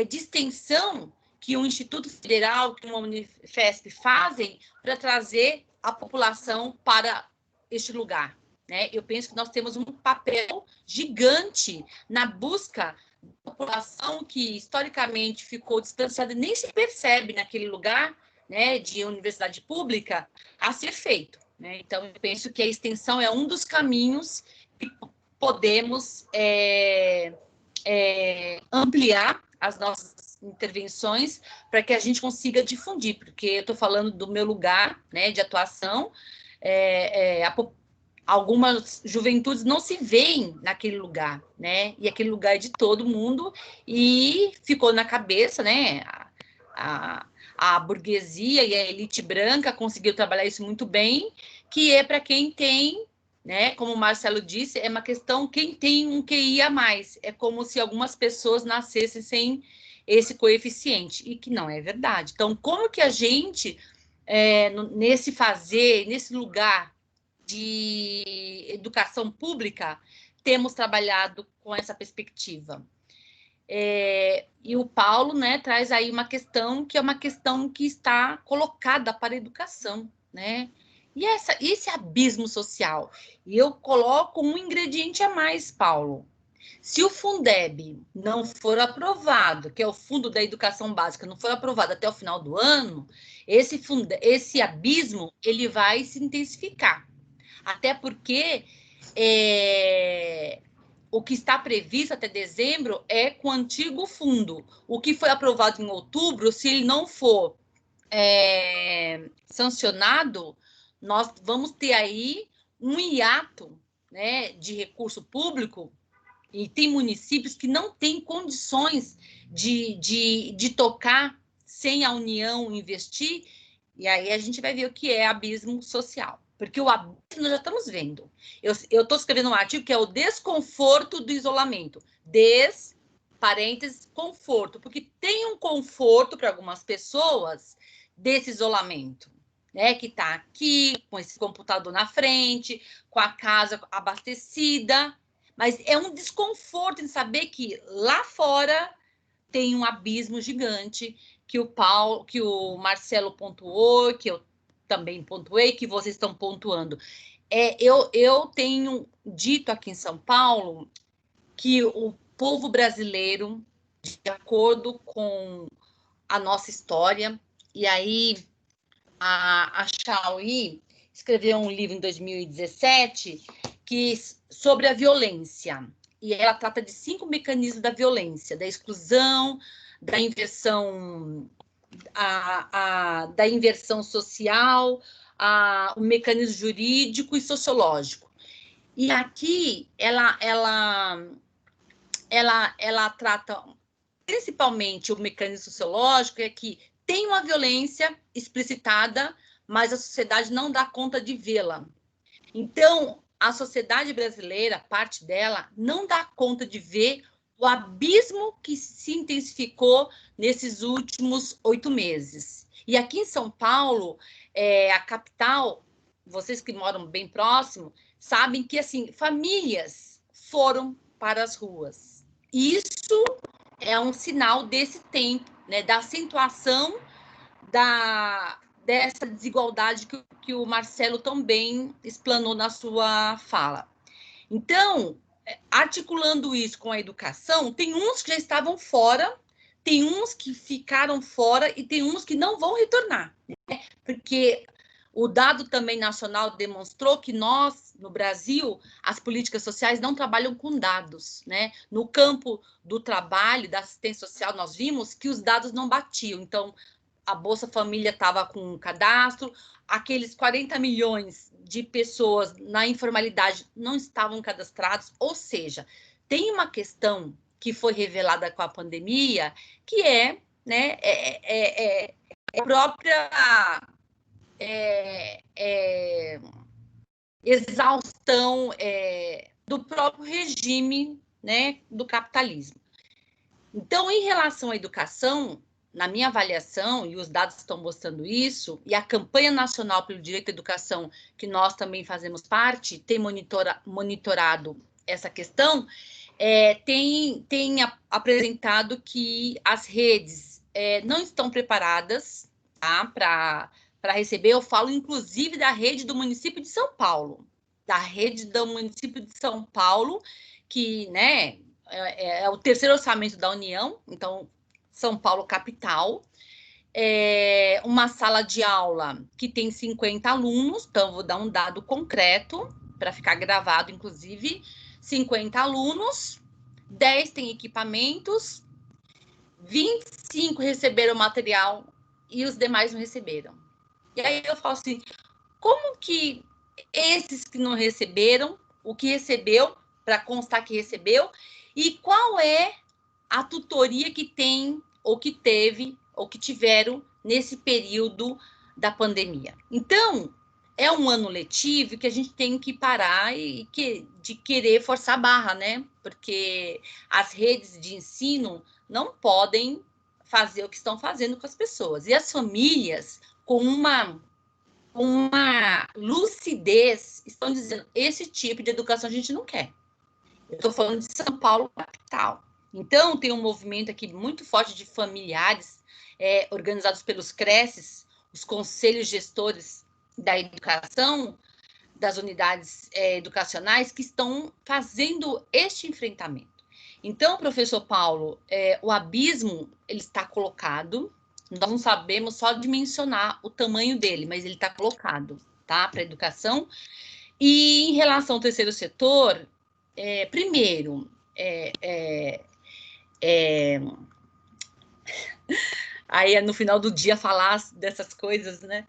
de extensão que o Instituto Federal, que uma Unifesp fazem para trazer a população para este lugar? Né? Eu penso que nós temos um papel gigante na busca da população que historicamente ficou distanciada e nem se percebe naquele lugar, né, de universidade pública a ser feito. Né? Então, eu penso que a extensão é um dos caminhos que podemos ampliar as nossas intervenções para que a gente consiga difundir, porque eu estou falando do meu lugar, né, de atuação, algumas juventudes não se veem naquele lugar, né? E aquele lugar é de todo mundo e ficou na cabeça, né? A burguesia e a elite branca conseguiu trabalhar isso muito bem, que é para quem tem, né? Como o Marcelo disse, é uma questão quem tem um QI a mais. É como se algumas pessoas nascessem sem esse coeficiente, e que não é verdade. Então, como que a gente, nesse lugar de educação pública, temos trabalhado com essa perspectiva. E o Paulo, né, traz aí uma questão que é uma questão que está colocada para a educação, né? E esse abismo social. E eu coloco um ingrediente a mais, Paulo. Se o Fundeb não for aprovado, que é o Fundo da Educação Básica, não for aprovado até o final do ano, esse abismo ele vai se intensificar. Até porque o que está previsto até dezembro é com o antigo fundo. O que foi aprovado em outubro, se ele não for sancionado, nós vamos ter aí um hiato, né, de recurso público, e tem municípios que não têm condições de tocar sem a União investir, e aí a gente vai ver o que é abismo social. Porque o abismo nós já estamos vendo. Eu estou escrevendo um artigo que é o desconforto do isolamento. Parênteses, conforto. Porque tem um conforto para algumas pessoas desse isolamento, né? Que está aqui, com esse computador na frente, com a casa abastecida. Mas é um desconforto em saber que lá fora tem um abismo gigante que o Marcelo pontuou, que eu também pontuei, que vocês estão pontuando. Eu tenho dito aqui em São Paulo que o povo brasileiro, de acordo com a nossa história, E aí, a Chauí escreveu um livro em 2017 sobre a violência. E ela trata de 5 mecanismos da violência, da exclusão, da inversão, da inversão social, o mecanismo jurídico e sociológico. E aqui ela trata principalmente o mecanismo sociológico, é que tem uma violência explicitada, mas a sociedade não dá conta de vê-la. Então, a sociedade brasileira, parte dela, não dá conta de ver o abismo que se intensificou nesses últimos 8 meses. E aqui em São Paulo, a capital, vocês que moram bem próximo, sabem que, assim, famílias foram para as ruas. Isso é um sinal desse tempo, né, da acentuação dessa desigualdade que o Marcelo também explanou na sua fala. Então, articulando isso com a educação, tem uns que já estavam fora, tem uns que ficaram fora e tem uns que não vão retornar, né? Porque o dado também nacional demonstrou que nós, no Brasil, as políticas sociais não trabalham com dados, né? No campo do trabalho, da assistência social, nós vimos que os dados não batiam. Então, a Bolsa Família estava com um cadastro, aqueles 40 milhões de pessoas na informalidade não estavam cadastrados, ou seja, tem uma questão que foi revelada com a pandemia, que é, né, a própria exaustão do próprio regime, né, do capitalismo. Então, em relação à educação, na minha avaliação, e os dados estão mostrando isso, e a campanha nacional pelo direito à educação, que nós também fazemos parte, tem monitorado essa questão, tem apresentado que as redes não estão preparadas, tá, para receber. Eu falo, inclusive, da rede do município de São Paulo, da rede do município de São Paulo, que, né, é o terceiro orçamento da União, então, São Paulo capital, uma sala de aula que tem 50 alunos, então vou dar um dado concreto, para ficar gravado, inclusive, 50 alunos, 10 têm equipamentos, 25 receberam material e os demais não receberam. E aí eu falo assim, como que esses que não receberam, o que recebeu, para constar que recebeu, e qual é a tutoria que tem, ou que teve, ou que tiveram nesse período da pandemia. Então, é um ano letivo que a gente tem que parar de querer forçar a barra, né? Porque as redes de ensino não podem fazer o que estão fazendo com as pessoas. E as famílias, com uma lucidez, estão dizendo, esse tipo de educação a gente não quer. Eu estou falando de São Paulo, capital. Então, tem um movimento aqui muito forte de familiares, organizados pelos CRECES, os conselhos gestores da educação, das unidades educacionais, que estão fazendo este enfrentamento. Então, professor Paulo, o abismo ele está colocado, nós não sabemos só dimensionar o tamanho dele, mas ele está colocado, tá, para a educação. E em relação ao terceiro setor, primeiro, aí no final do dia falar dessas coisas, né?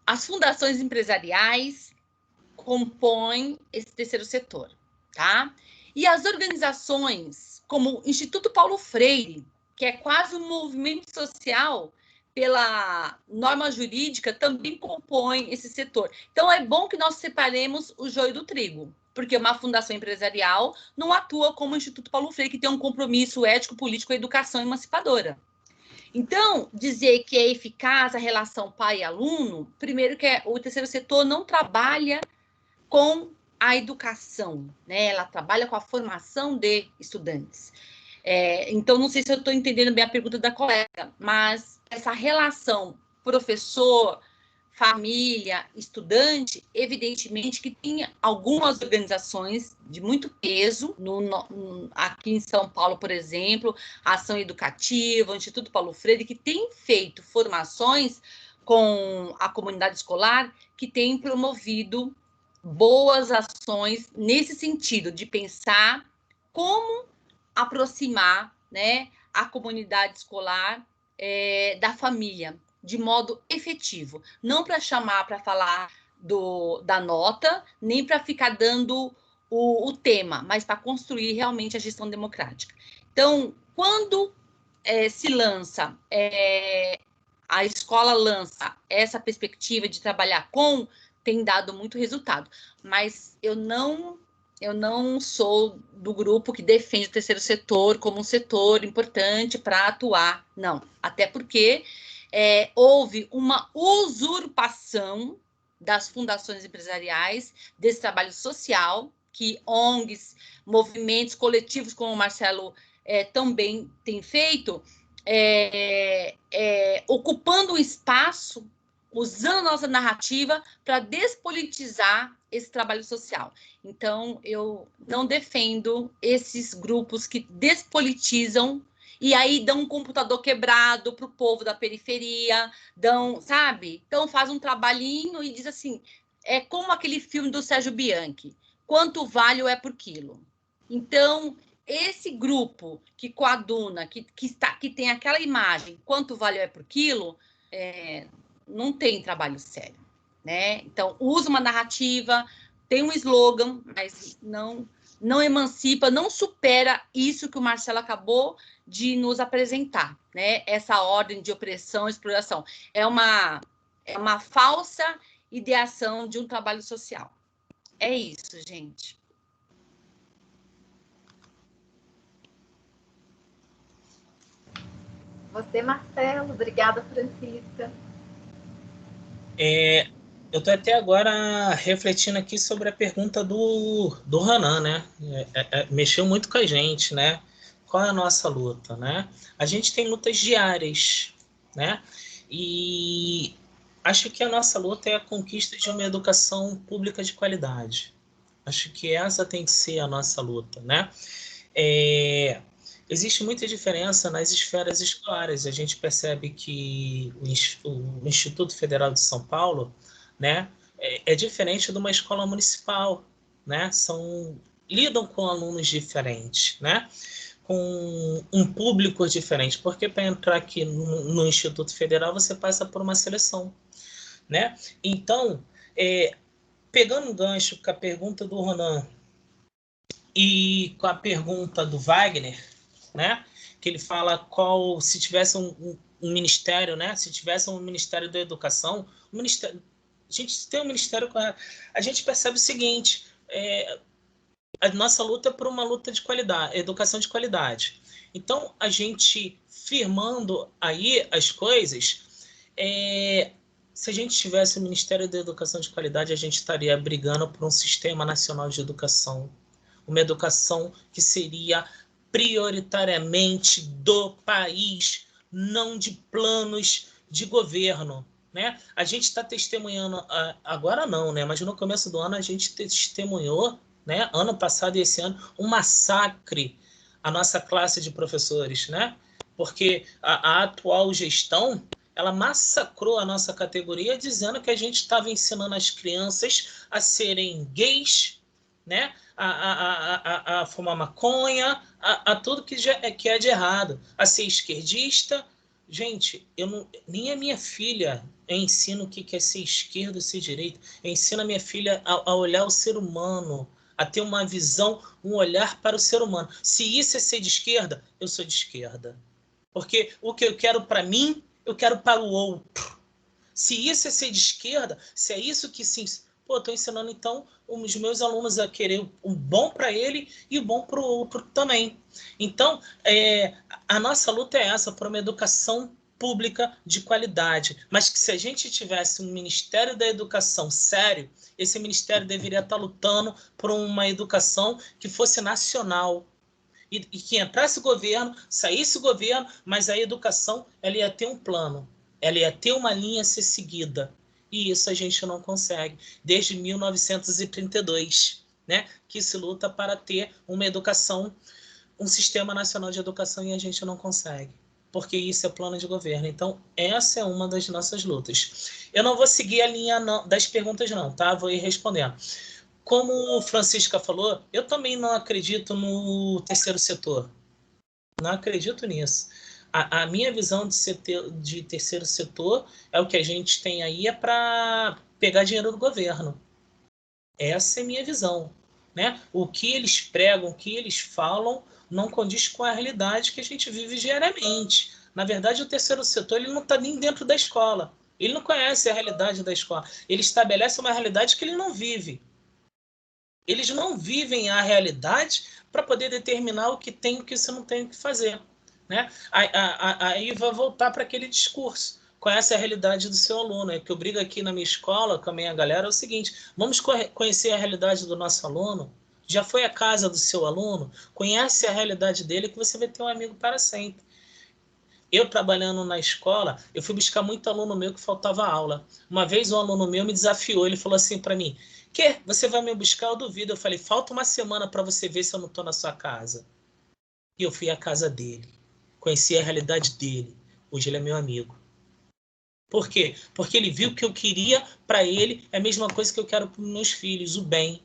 As fundações empresariais compõem esse terceiro setor, tá? E as organizações, como o Instituto Paulo Freire, que é quase um movimento social pela norma jurídica, também compõem esse setor. Então, é bom que nós separemos o joio do trigo, porque uma fundação empresarial não atua como o Instituto Paulo Freire, que tem um compromisso ético, político com a educação emancipadora. Então, dizer que é eficaz a relação pai e aluno, primeiro que o terceiro setor não trabalha com a educação, né? Ela trabalha com a formação de estudantes. Então, não sei se eu estou entendendo bem a pergunta da colega, mas essa relação professor, família, estudante, evidentemente que tem algumas organizações de muito peso, aqui em São Paulo, por exemplo, a Ação Educativa, o Instituto Paulo Freire, que tem feito formações com a comunidade escolar, que tem promovido boas ações nesse sentido, de pensar como aproximar, né, a comunidade escolar da família, de modo efetivo, não para chamar para falar da nota, nem para ficar dando o tema, mas para construir realmente a gestão democrática. Então, quando se lança, a escola lança essa perspectiva de trabalhar tem dado muito resultado, mas eu não sou do grupo que defende o terceiro setor como um setor importante para atuar, não, até porque houve uma usurpação das fundações empresariais desse trabalho social, que ONGs, movimentos coletivos, como o Marcelo também tem feito, ocupando um espaço, usando a nossa narrativa para despolitizar esse trabalho social. Então, eu não defendo esses grupos que despolitizam e aí dão um computador quebrado para o povo da periferia, sabe? Então, faz um trabalhinho e diz assim, é como aquele filme do Sérgio Bianchi, quanto vale é por quilo. Então, esse grupo que coaduna, que tem aquela imagem, quanto vale é por quilo, não tem trabalho sério, né? Então, usa uma narrativa, tem um slogan, mas não emancipa, não supera isso que o Marcelo acabou de nos apresentar, né? Essa ordem de opressão e exploração. É uma falsa ideação de um trabalho social. É isso, gente. Você, Marcelo. Obrigada, Francisca. Eu estou até agora refletindo aqui sobre a pergunta do Hanan, né? Mexeu muito com a gente, né? Qual é a nossa luta, né? A gente tem lutas diárias, né? E acho que a nossa luta é a conquista de uma educação pública de qualidade. Acho que essa tem que ser a nossa luta, né? Existe muita diferença nas esferas escolares. A gente percebe que o Instituto Federal de São Paulo, né, é diferente de uma escola municipal, né? Lidam com alunos diferentes, né? Com um público diferente, porque para entrar aqui no Instituto Federal você passa por uma seleção, né? Então, pegando um gancho com a pergunta do Ronan e com a pergunta do Wagner, né? Que ele fala se tivesse um ministério, né? Se tivesse um Ministério da Educação, a gente tem um ministério, a gente percebe o seguinte: a nossa luta é por uma luta de qualidade, educação de qualidade. Então, a gente firmando aí as coisas, se a gente tivesse o Ministério da Educação de Qualidade, a gente estaria brigando por um sistema nacional de educação, uma educação que seria prioritariamente do país, não de planos de governo, né? A gente está testemunhando, agora não, né? Mas no começo do ano a gente testemunhou, né? Ano passado e esse ano, um massacre à nossa classe de professores, né? Porque a atual gestão, ela massacrou a nossa categoria dizendo que a gente estava ensinando as crianças a serem gays, né? A fumar maconha, a tudo que é de errado, a ser esquerdista. Gente, nem a minha filha eu ensino o que é ser esquerda e ser direita. Eu ensino a minha filha a olhar o ser humano, a ter uma visão, um olhar para o ser humano. Se isso é ser de esquerda, eu sou de esquerda. Porque o que eu quero para mim, eu quero para o outro. Se isso é ser de esquerda, se é isso que estou ensinando então os meus alunos a querer o bom para ele e o bom para o outro também. Então, a nossa luta é essa, por uma educação pública de qualidade, mas que se a gente tivesse um Ministério da Educação sério, esse ministério deveria estar lutando por uma educação que fosse nacional, e que entrasse o governo, saísse o governo, mas a educação ela ia ter um plano, ela ia ter uma linha a ser seguida. E isso a gente não consegue, desde 1932, né, que se luta para ter uma educação, um sistema nacional de educação, e a gente não consegue, porque isso é plano de governo. Então, essa é uma das nossas lutas. Eu não vou seguir a linha das perguntas não, tá? Vou ir respondendo. Como Francisca falou, eu também não acredito no terceiro setor. Não acredito nisso. A minha visão de terceiro setor é o que a gente tem aí, é para pegar dinheiro do governo. Essa é a minha visão, né? O que eles pregam, o que eles falam, não condiz com a realidade que a gente vive diariamente. Na verdade, o terceiro setor ele não está nem dentro da escola. Ele não conhece a realidade da escola. Ele estabelece uma realidade que ele não vive. Eles não vivem a realidade para poder determinar o que tem e o que você não tem o que fazer, né? Aí vai voltar para aquele discurso. Conhece a realidade do seu aluno. É que eu brigo aqui na minha escola com a minha galera é o seguinte: vamos conhecer a realidade do nosso aluno? Já foi à casa do seu aluno? Conhece a realidade dele, que você vai ter um amigo para sempre. Eu, trabalhando na escola, eu fui buscar muito aluno meu que faltava aula. Uma vez um aluno meu me desafiou, ele falou assim para mim: "Que? Você vai me buscar? Eu duvido." Eu falei: "Falta uma semana para você ver se eu não estou na sua casa." E eu fui à casa dele, conheci a realidade dele. Hoje ele é meu amigo. Por quê? Porque ele viu que eu queria para ele é a mesma coisa que eu quero para os meus filhos, o bem.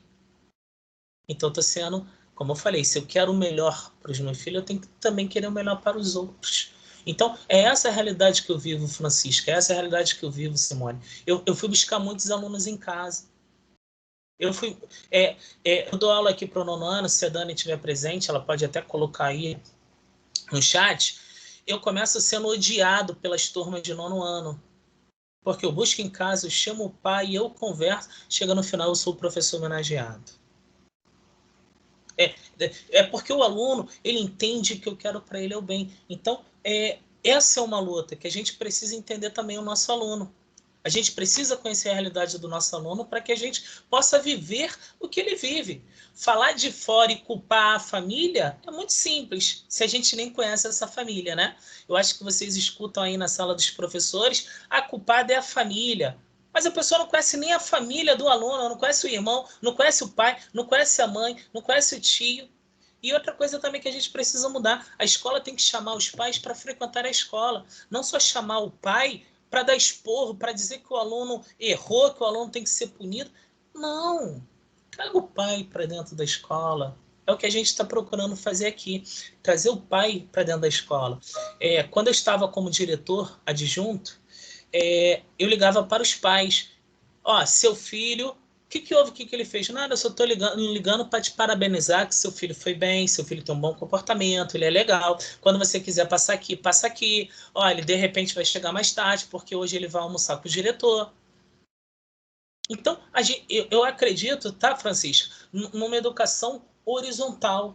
Então estou sendo, como eu falei, se eu quero o melhor para os meus filhos, eu tenho que também querer o melhor para os outros. Então, é essa a realidade que eu vivo, Francisca, é essa a realidade que eu vivo, Simone. Eu fui buscar muitos alunos em casa. Eu dou aula aqui para o 9º ano, se a Dani estiver presente, ela pode até colocar aí no chat. Eu começo sendo odiado pelas turmas de 9º ano, porque eu busco em casa, eu chamo o pai, eu converso, chega no final eu sou o professor homenageado. É porque o aluno, ele entende que eu quero para ele é o bem. Então, essa é uma luta que a gente precisa entender também o nosso aluno. A gente precisa conhecer a realidade do nosso aluno para que a gente possa viver o que ele vive. Falar de fora e culpar a família é muito simples, se a gente nem conhece essa família, né? Eu acho que vocês escutam aí na sala dos professores, a culpada é a família. Mas a pessoa não conhece nem a família do aluno, não conhece o irmão, não conhece o pai, não conhece a mãe, não conhece o tio. E outra coisa também que a gente precisa mudar, a escola tem que chamar os pais para frequentar a escola, não só chamar o pai para dar esporro, para dizer que o aluno errou, que o aluno tem que ser punido. Não, traga o pai para dentro da escola. É o que a gente está procurando fazer aqui, trazer o pai para dentro da escola. Quando eu estava como diretor adjunto, eu ligava para os pais. Seu filho, o que houve? O que ele fez? Nada, eu só estou ligando para te parabenizar que seu filho foi bem, seu filho tem um bom comportamento, ele é legal. Quando você quiser passar aqui, passa aqui. Ele de repente vai chegar mais tarde, porque hoje ele vai almoçar com o diretor. Então, eu acredito, tá, Francisco, numa educação horizontal.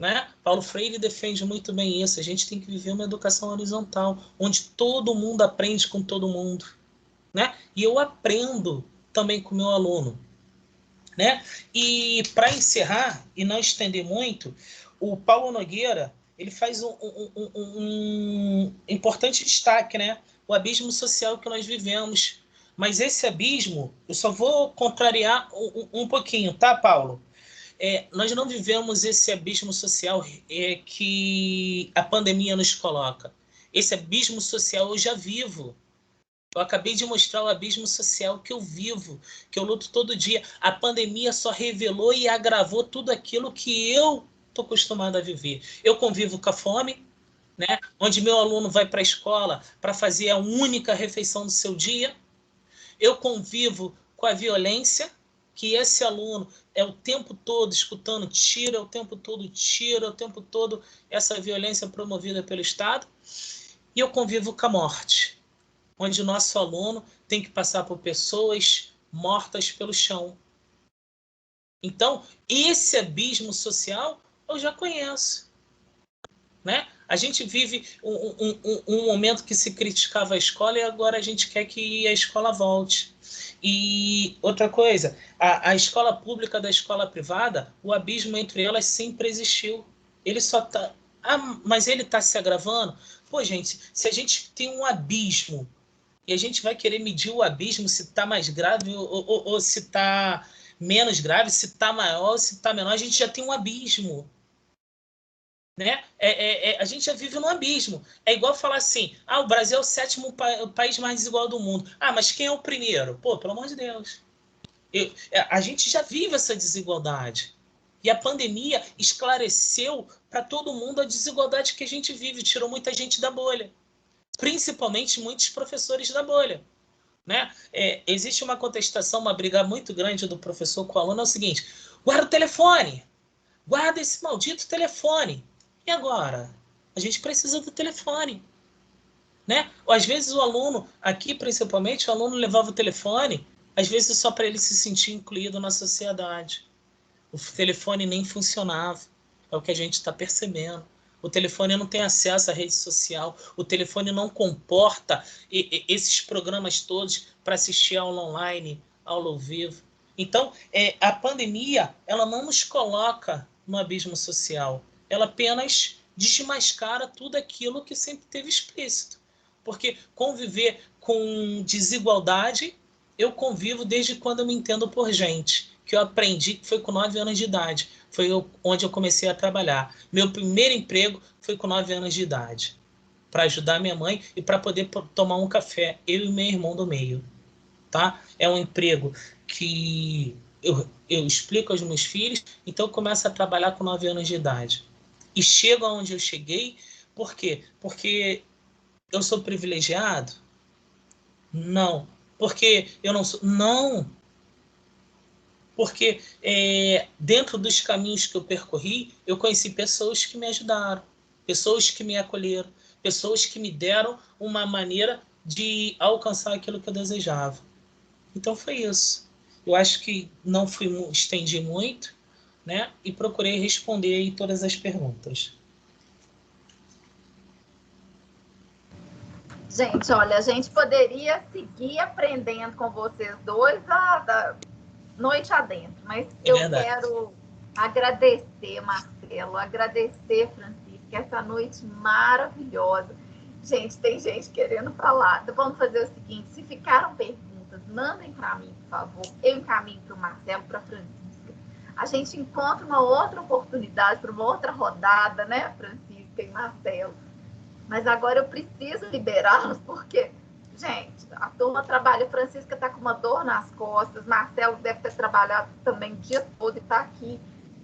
Né? Paulo Freire defende muito bem isso. A gente tem que viver uma educação horizontal, onde todo mundo aprende com todo mundo. Né? E eu aprendo também com o meu aluno. Né? E para encerrar e não estender muito, o Paulo Nogueira ele faz um importante destaque, né? O abismo social que nós vivemos. Mas esse abismo, eu só vou contrariar um pouquinho, tá, Paulo? Nós não vivemos esse abismo social que a pandemia nos coloca. Esse abismo social eu já vivo. Eu acabei de mostrar o abismo social que eu vivo, que eu luto todo dia. A pandemia só revelou e agravou tudo aquilo que eu estou acostumado a viver. Eu convivo com a fome, né? Onde meu aluno vai para a escola para fazer a única refeição do seu dia. Eu convivo com a violência, que esse aluno é o tempo todo escutando tiro, é o tempo todo tiro, é o tempo todo essa violência promovida pelo Estado. E eu convivo com a morte, onde o nosso aluno tem que passar por pessoas mortas pelo chão. Então, esse abismo social eu já conheço. Né? A gente vive um momento que se criticava a escola e agora a gente quer que a escola volte. E outra coisa, a escola pública da escola privada, o abismo entre elas sempre existiu. Ele só está... mas ele está se agravando? Pô, gente, se a gente tem um abismo E a gente vai querer medir o abismo se está mais grave ou se está menos grave, se está maior ou se está menor. A gente já tem um abismo. Né? A gente já vive num abismo. É igual falar assim, o Brasil é o 7º país mais desigual do mundo. Mas quem é o primeiro? Pô, pelo amor de Deus. A gente já vive essa desigualdade. E a pandemia esclareceu para todo mundo a desigualdade que a gente vive, tirou muita gente da bolha. Principalmente muitos professores da bolha. Né? Existe uma contestação, uma briga muito grande do professor com o aluno, é o seguinte, guarda o telefone, guarda esse maldito telefone. E agora? A gente precisa do telefone. Né? Ou às vezes o aluno, aqui principalmente, o aluno levava o telefone, às vezes só para ele se sentir incluído na sociedade. O telefone nem funcionava. É o que a gente está percebendo. O telefone não tem acesso à rede social. O telefone não comporta esses programas todos para assistir aula online, aula ao vivo. Então, a pandemia, ela não nos coloca no abismo social. Ela apenas desmascara tudo aquilo que sempre teve explícito. Porque conviver com desigualdade, eu convivo desde quando eu me entendo por gente. Que eu aprendi, que foi com 9 anos de idade. Foi onde eu comecei a trabalhar. Meu primeiro emprego foi com 9 anos de idade. Para ajudar minha mãe e para poder tomar um café. Eu e meu irmão do meio. Tá? É um emprego que eu explico aos meus filhos. Então eu começo a trabalhar com 9 anos de idade. E chego aonde eu cheguei. Por quê? Porque eu sou privilegiado? Não. Porque eu não sou... Não. Porque dentro dos caminhos que eu percorri, eu conheci pessoas que me ajudaram, pessoas que me acolheram, pessoas que me deram uma maneira de alcançar aquilo que eu desejava. Então foi isso. Eu acho que não estendi muito, né? E procurei responder aí todas as perguntas. Gente, olha, a gente poderia seguir aprendendo com vocês dois da noite adentro, mas eu quero agradecer, Marcelo, agradecer, Francisco, essa noite maravilhosa. Gente, tem gente querendo falar. Então, vamos fazer o seguinte, se ficaram perguntas, mandem para mim, por favor. Eu encaminho para o Marcelo, para a Francisca. A gente encontra uma outra oportunidade para uma outra rodada, né, Francisca e Marcelo? Mas agora eu preciso liberá-los, porque, gente, a turma trabalha, a Francisca está com uma dor nas costas, Marcelo deve ter trabalhado também o dia todo e está aqui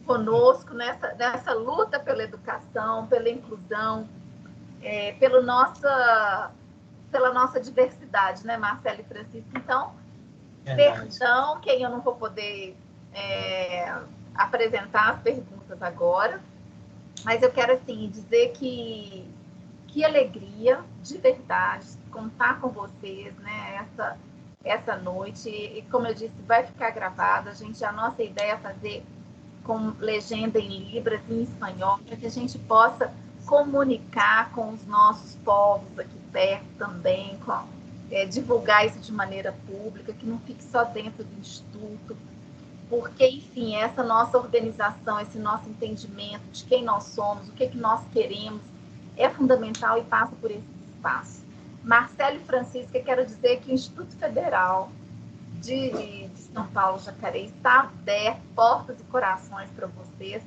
conosco nessa luta pela educação, pela inclusão, pela nossa diversidade, né, Marcelo e Francisco? Então, perdão, quem eu não vou poder apresentar as perguntas agora, mas eu quero, assim, dizer que alegria, de verdade, contar com vocês, né, essa noite. E, como eu disse, vai ficar gravado. A nossa ideia é fazer com legenda em Libras e em espanhol, para que a gente possa comunicar com os nossos povos aqui perto também, divulgar isso de maneira pública, que não fique só dentro do Instituto. Porque, enfim, essa nossa organização, esse nosso entendimento de quem nós somos, o que nós queremos, é fundamental e passa por esse espaço. Marcelo e Francisca, quero dizer que o Instituto Federal de São Paulo Jacareí está aberto, portas e corações para vocês,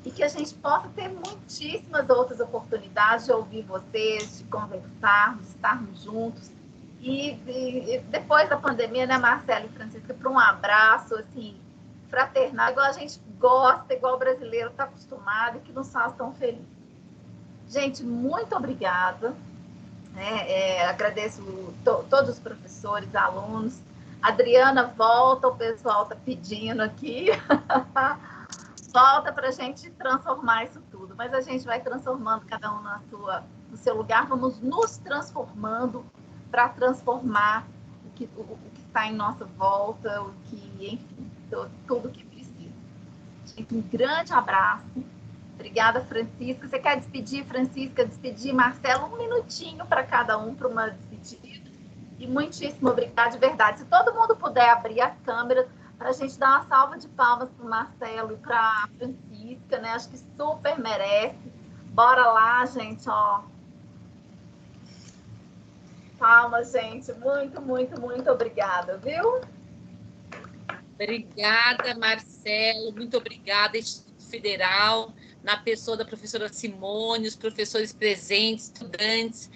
e que a gente possa ter muitíssimas outras oportunidades de ouvir vocês, de conversarmos, de estarmos juntos. E depois da pandemia, né, Marcelo e Francisca, para um abraço, assim, fraternal, igual a gente gosta, igual o brasileiro está acostumado e que nos faz tão felizes. Gente, muito obrigada. Agradeço todos os professores, alunos. Adriana, volta, o pessoal está pedindo aqui. Volta para a gente transformar isso tudo. Mas a gente vai transformando cada um no seu lugar. Vamos nos transformando para transformar o que está em nossa volta, enfim, tudo que precisa. Gente, um grande abraço. Obrigada, Francisca. Você quer despedir, Francisca? Despedir, Marcelo? Um minutinho para cada um, para uma despedida. E muitíssimo obrigada, de verdade. Se todo mundo puder abrir as câmeras, para a gente dar uma salva de palmas para o Marcelo e para a Francisca, né? Acho que super merece. Bora lá, gente, ó. palmas, gente. Muito, muito, muito obrigada, viu? Obrigada, Marcelo. Muito obrigada, Instituto Federal, na pessoa da professora Simone, os professores presentes, estudantes.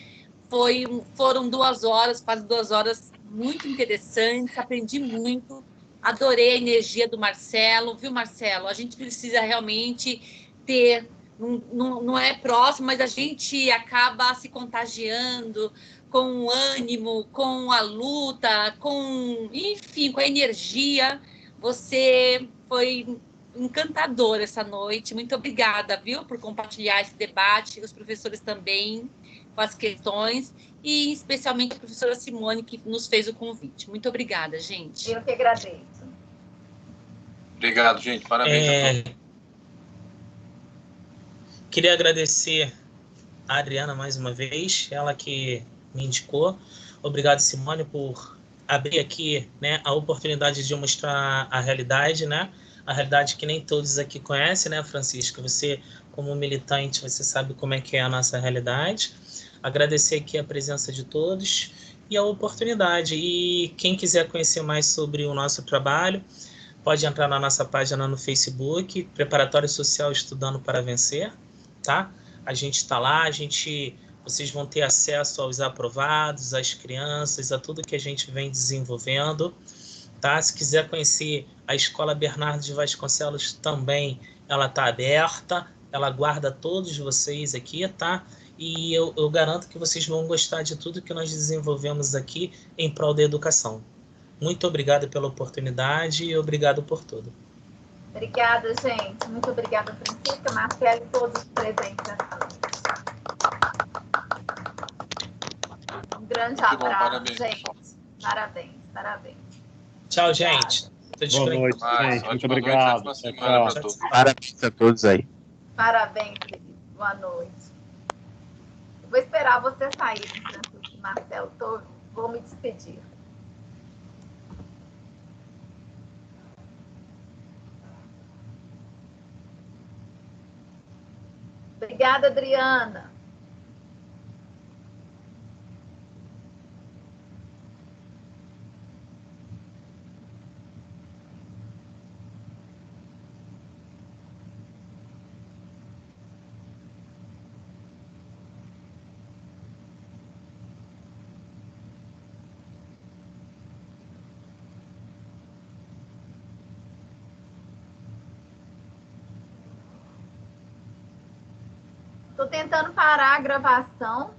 Foram 2 horas, quase 2 horas, muito interessantes. Aprendi muito. Adorei a energia do Marcelo, viu, Marcelo? A gente precisa realmente ter, não é próximo, mas a gente acaba se contagiando com o ânimo, com a luta, enfim, com a energia. Você foi encantador essa noite. Muito obrigada, viu, por compartilhar esse debate, os professores também, com as questões, e especialmente a professora Simone, que nos fez o convite. Muito obrigada, gente. Eu que agradeço. Obrigado, gente. Parabéns a todos. Queria agradecer a Adriana mais uma vez, ela que me indicou. Obrigado, Simone, por abrir aqui, né, a oportunidade de mostrar a realidade, né? A realidade que nem todos aqui conhecem, né, Francisca? Você, como militante, você sabe como é que é a nossa realidade. Agradecer aqui a presença de todos e a oportunidade. E quem quiser conhecer mais sobre o nosso trabalho, pode entrar na nossa página no Facebook, Preparatório Social Estudando para Vencer, tá? A gente está lá, vocês vão ter acesso aos aprovados, às crianças, a tudo que a gente vem desenvolvendo, tá? Se quiser conhecer a Escola Bernardo de Vasconcelos também, ela está aberta, ela guarda todos vocês aqui, tá? E eu garanto que vocês vão gostar de tudo que nós desenvolvemos aqui em prol da educação. Muito obrigado pela oportunidade e obrigado por tudo. Obrigada, gente. Muito obrigada, Francisca, Marcelo e todos os presentes essa noite. Um grande abraço, parabéns, gente. pessoal. Parabéns, parabéns. Tchau, gente. Boa noite, gente. Muito obrigado. Ótima semana para todos. Parabéns a todos aí. Parabéns, querido. Boa noite. Eu vou esperar você sair, Francisco e Marcelo. Vou me despedir. Obrigada, Adriana. Estou tentando parar a gravação.